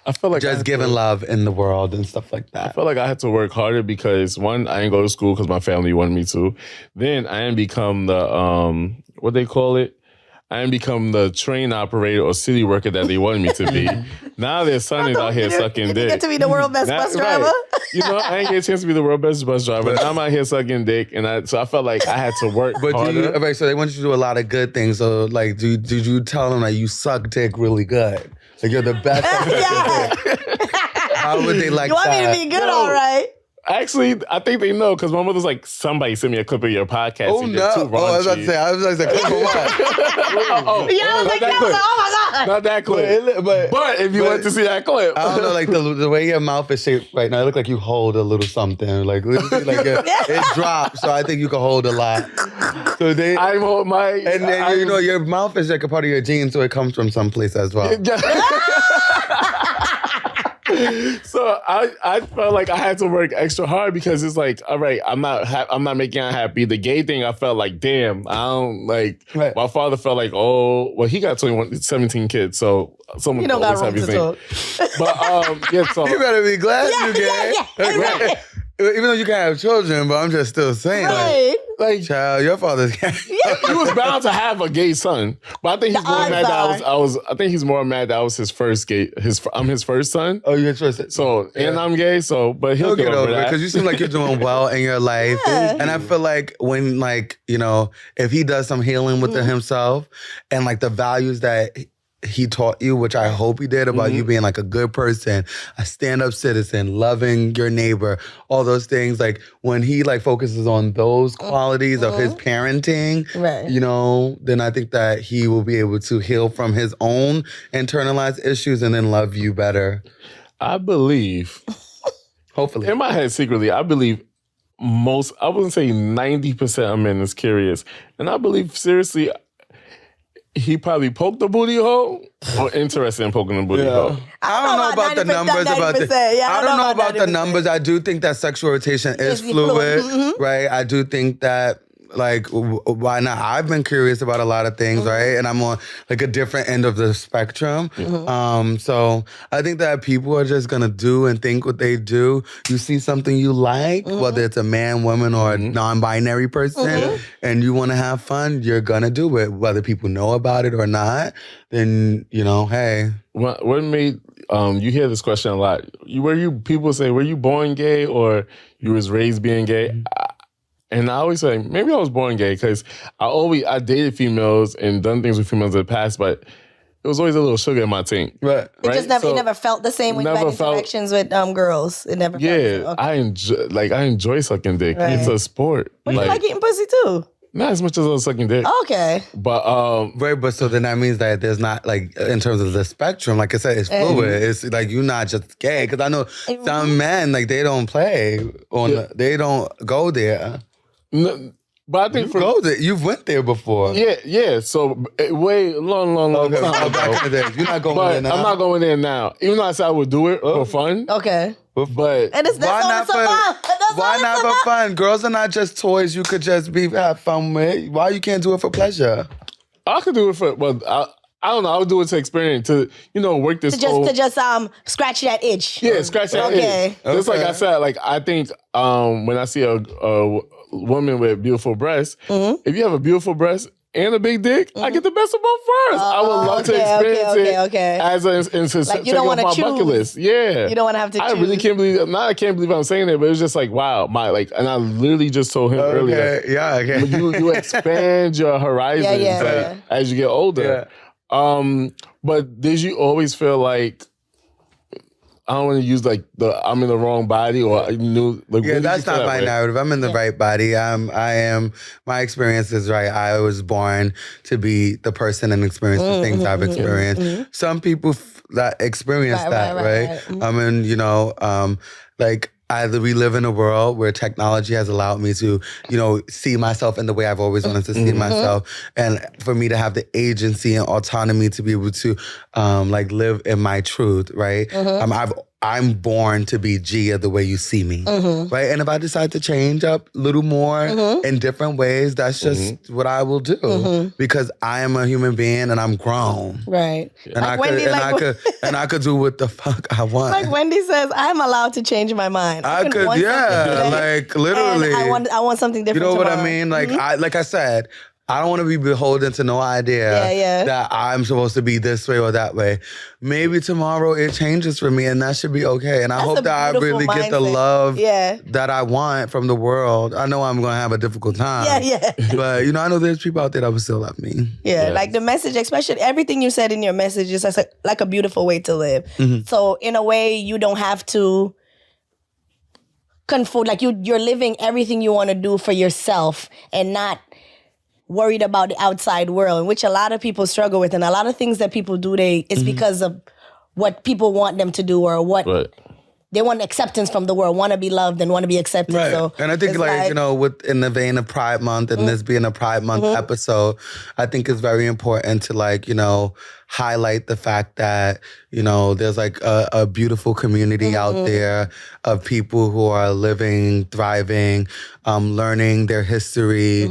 I feel like just giving love in the world and stuff like that. I felt like I had to work harder because one, I didn't go to school because my family wanted me to. Then I didn't become the what they call it. I didn't become the train operator or city worker that they wanted me to be. Now their son is out here sucking dick. You get to be the world best bus driver. Right. You know, I didn't get a chance to be the world best bus driver. Now I'm out here sucking dick, and so I felt like I had to work harder. So they want you to do a lot of good things. So like, did you tell them that you suck dick really good? Like you're the best. How would they like that? You want me to be good, all right? Actually, I think they know because my mother's like, somebody sent me a clip of your podcast. Oh, no. I was about to say, clip of what? I was like, oh my God. Not that clip. But if you want to see that clip. I don't know, like the way your mouth is shaped right now, it looks like you hold a little something. Like it drops, so I think you can hold a lot. So I hold my... And then, you know, your mouth is like a part of your genes, so it comes from someplace as well. So I felt like I had to work extra hard because it's like, all right, I'm not making her happy. The gay thing, I felt like, damn, I don't like. Right. My father felt like, oh, well, he got 17 kids, so someone don't got room to talk. But so you better be glad you gay. Right. Even though you can't have children, but I'm just still saying, like child, your father's gay. He was bound to have a gay son, but I think he's more mad that I think he's more mad that I was his first gay. I'm his first son. Oh, you're interested. So and I'm gay. So, but he'll get over that because you seem like you're doing well in your life, and I feel like when you know, if he does some healing within himself and like the values that he taught you, which I hope he did, about you being like a good person, a stand-up citizen, loving your neighbor, all those things. Like when he like focuses on those qualities of his parenting, you know, then I think that he will be able to heal from his own internalized issues and then love you better. I believe, hopefully, in my head secretly, I believe I wouldn't say 90% of men is curious. And I believe seriously, he probably poked the booty hole or interested in poking the booty hole. I don't know about the numbers about the. I don't know about the numbers. I do think that sexual rotation is fluid, right? I do think that. Like, why not? I've been curious about a lot of things, right? And I'm on like a different end of the spectrum. So I think that people are just gonna do and think what they do. You see something you like, whether it's a man, woman, or a non-binary person, and you want to have fun, you're gonna do it. Whether people know about it or not, then, you know, hey. What made, you hear this question a lot. People say, were you born gay or you was raised being gay? And I always say, maybe I was born gay because I dated females and done things with females in the past, but it was always a little sugar in my tank. Right. It never felt the same when you had interactions with girls. It never felt the same. Okay. I enjoy sucking dick. Right. It's a sport. Well, you like eating pussy too. Not as much as I was sucking dick. Okay. But right, but so then that means that there's not like in terms of the spectrum, like I said, it's fluid. It's like you're not just gay. Cause I know some men, like they don't play they don't go there. No, but I think you've went there before. Yeah. So way long time back in the day. You're not going there now. I'm not going there now. Even though I said I would do it for fun. Okay. But and why not for fun? Girls are not just toys you could just have fun with. Why you can't do it for pleasure? I could do it for I don't know. I would do it to experience, to work this. To just scratch that itch. Yeah, scratch that itch. Just like I said, like I think when I see a woman with beautiful breasts, if you have a beautiful breast and a big dick, I get the best of both worlds. I would love to experience it as like you don't want to choose. Bucket list. Yeah, you don't want to have to. I really can't believe. I can't believe I'm saying it, but it's just like wow, and I literally just told him earlier. Yeah, okay. You expand your horizons as you get older. Yeah. But did you always feel like I don't want to use like I'm in the wrong body or that's not my narrative. I'm in the right body. I am. My experience is right. I was born to be the person and experience the things I've experienced. Some people that experience right? I mean, like. We live in a world where technology has allowed me to, see myself in the way I've always wanted to see myself. And for me to have the agency and autonomy to be able to, live in my truth, right? I'm born to be Gia the way you see me, right? And if I decide to change up a little more in different ways, that's just what I will do because I am a human being and I'm grown, right? And I could do what the fuck I want. Like Wendy says, I'm allowed to change my mind. I could, like literally. And I want something different. You know tomorrow. what I mean? Like I said. I don't want to be beholden to no idea that I'm supposed to be this way or that way. Maybe tomorrow it changes for me and that should be okay. And I hope that I really get the love that I want from the world. I know I'm going to have a difficult time. But, I know there's people out there that will still love me. Yeah, like the message, especially everything you said in your message is like a beautiful way to live. So in a way, you don't have to conform. Like you're living everything you want to do for yourself and not worried about the outside world, which a lot of people struggle with. And a lot of things that people do, it's because of what people want them to do or what they want acceptance from the world, want to be loved and want to be accepted. Right. So and I think in the vein of Pride Month and this being a Pride Month episode, I think it's very important to highlight the fact that, there's like a beautiful community out there of people who are living, thriving, learning their history,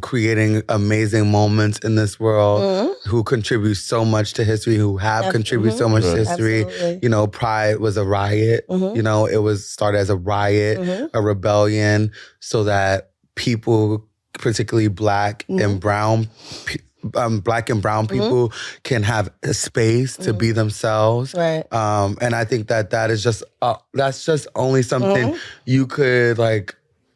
creating amazing moments in this world, who contribute so much to history, who have contributed so much to history. Absolutely. Pride was a riot. It was started as a riot, a rebellion, so that people, particularly Black and brown people can have a space to be themselves. Right. And I think that is just, that's just only something you could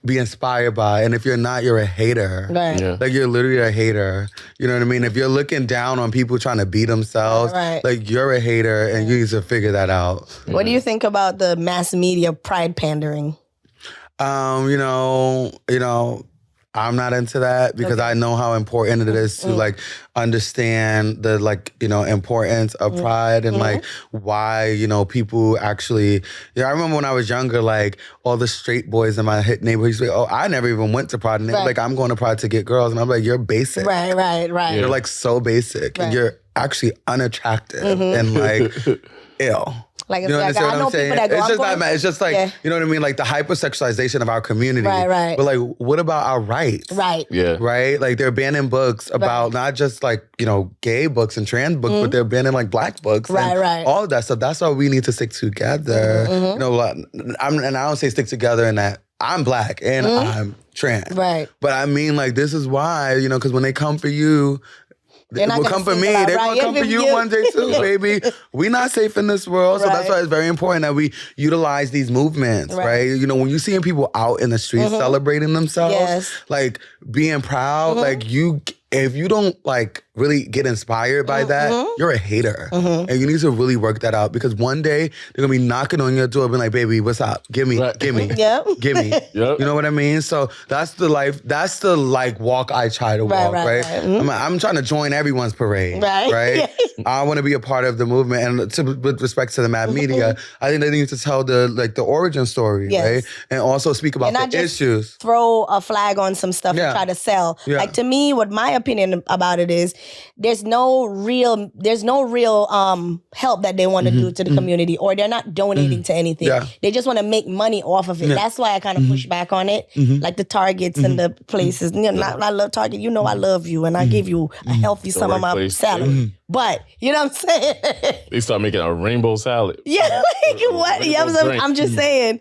be inspired by. And if you're not, you're a hater. Right. Yeah. Like you're literally a hater. You know what I mean? If you're looking down on people trying to be themselves, you're a hater and you need to figure that out. What do you think about the mass media pride pandering? I'm not into that because I know how important it is to understand the importance of pride and why people actually. I remember when I was younger, all the straight boys in my neighborhood used to be, I never even went to Pride, and they were like, I'm going to Pride to get girls, and I'm like, you're basic, right. You're so basic, and you're actually unattractive and ill. I know people that go. It's just you know what I mean? Like the hypersexualization of our community. Right. But what about our rights? Right. Yeah. Right? Like they're banning books about not just gay books and trans books, but they're banning Black books. Right. All of that stuff. That's why we need to stick together. And I don't say stick together in that I'm Black and I'm trans. Right. But I mean this is why, because when they come for you, they will come for me. They're going to come for you one day too, baby. We're not safe in this world. So that's why it's very important that we utilize these movements, right? When you're seeing people out in the streets celebrating themselves, being proud, if you don't really get inspired by that, you're a hater. And you need to really work that out because one day they're going to be knocking on your door being like, baby, what's up? Give me. Give me. Yep. You know what I mean? So that's the life, that's the walk I try to walk, right? I'm trying to join everyone's parade, right? I want to be a part of the movement. And with respect to the mass media, I think they need to tell the origin story, right? And also speak about the issues. Throw a flag on some stuff and try to sell. To me, what my opinion about it is, there's no real help that they want to do to the community, or they're not donating to anything. They just want to make money off of it. That's why I kind of push back on it, like the Targets and the places. I love Target. I love you, and I give you a healthy sum of my salary. But you know what I'm saying? They start making a rainbow salad. Yeah, what? I'm just saying,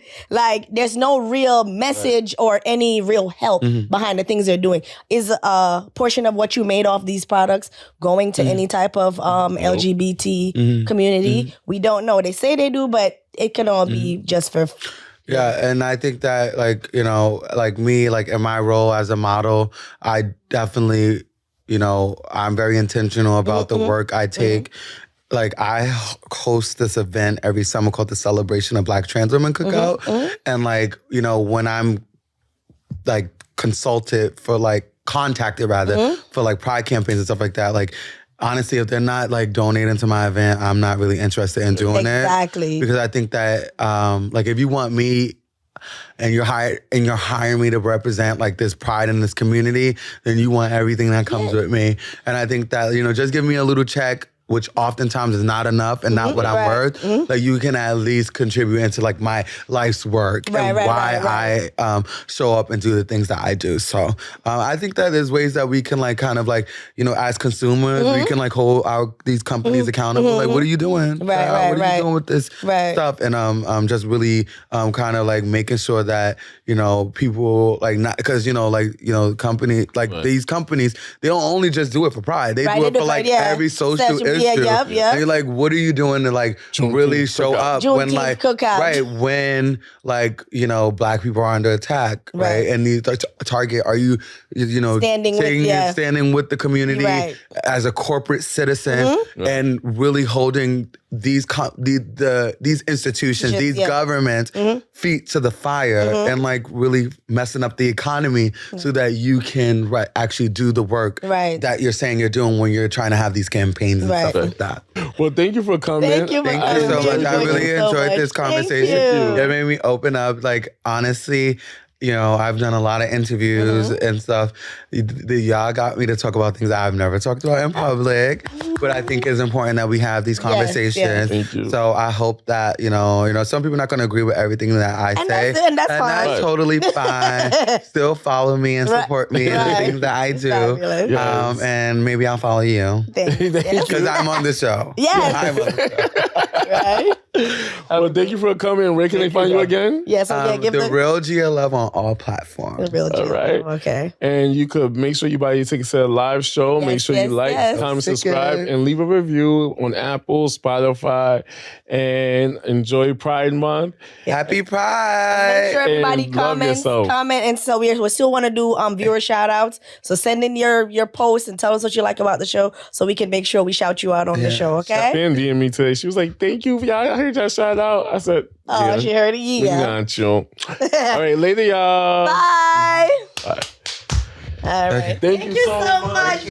there's no real message or any real help behind the things they're doing. Is a portion of what you made off these products going to any type of LGBT community? We don't know. They say they do, but it can all be just for... Yeah, and I think that, me, in my role as a model, I definitely... I'm very intentional about the work I take. like I host this event every summer called the Celebration of Black Trans Women Cookout. And like, you know, when I'm like contacted for like pride campaigns and stuff like that, like honestly, if they're not like donating to my event, I'm not really interested in doing it. Exactly. Because I think that like if you want me and you're hiring me to represent like this pride in this community, then you want everything that comes with me. And I think that, you know, just give me a little check, which oftentimes is not enough and not what I'm worth. Like you can at least contribute into like my life's work and why I show up and do the things that I do. So I think that there's ways that we can like kind of like, you know, as consumers, we can like hold these companies accountable. Like, what are you doing? What are you doing with this stuff? And just really kind of like making sure that, you know, people like not, because, you know, like, you know, these companies, they don't only just do it for pride. They do it for like every social issue. And you're like, what are you doing to like really show up when like when like, you know, Black people are under attack, right? And these target, are you know, standing with the community as a corporate citizen and really holding these institutions, these governments feet to the fire and like really messing up the economy so that you can actually do the work that you're saying you're doing when you're trying to have these campaigns and stuff like that. Well, thank you for coming. Thank you so much. I really enjoyed this conversation. It made me open up. Like, honestly, you know, I've done a lot of interviews and stuff. Y'all got me to talk about things I've never talked about in public, but I think it's important that we have these conversations. Thank you. So I hope that, you know, some people are not going to agree with everything that I say. That's fine. That's totally fine. Still follow me and support me in the things that I do. And maybe I'll follow you. Because I'm on the show. Yes. I'm on the show. Well, thank you for coming. Where can they find you again? Yes, give the Real Gia Love on all platforms. The Real Gia Love. Okay. And you could make sure you buy your tickets to the live show. Make sure you like, comment, subscribe, and leave a review on Apple, Spotify, and enjoy Pride Month. Happy Pride! Make sure everybody comment, and so we still want to do viewer shout outs. So send in your posts and tell us what you like about the show, so we can make sure we shout you out on the show. Okay? Fan DM'd me today. She was like, "Thank you, y'all. I heard y'all shout out." I said, "Oh, she heard it. Yeah." All right, later, y'all. Bye. Bye. All right. Thank you so much.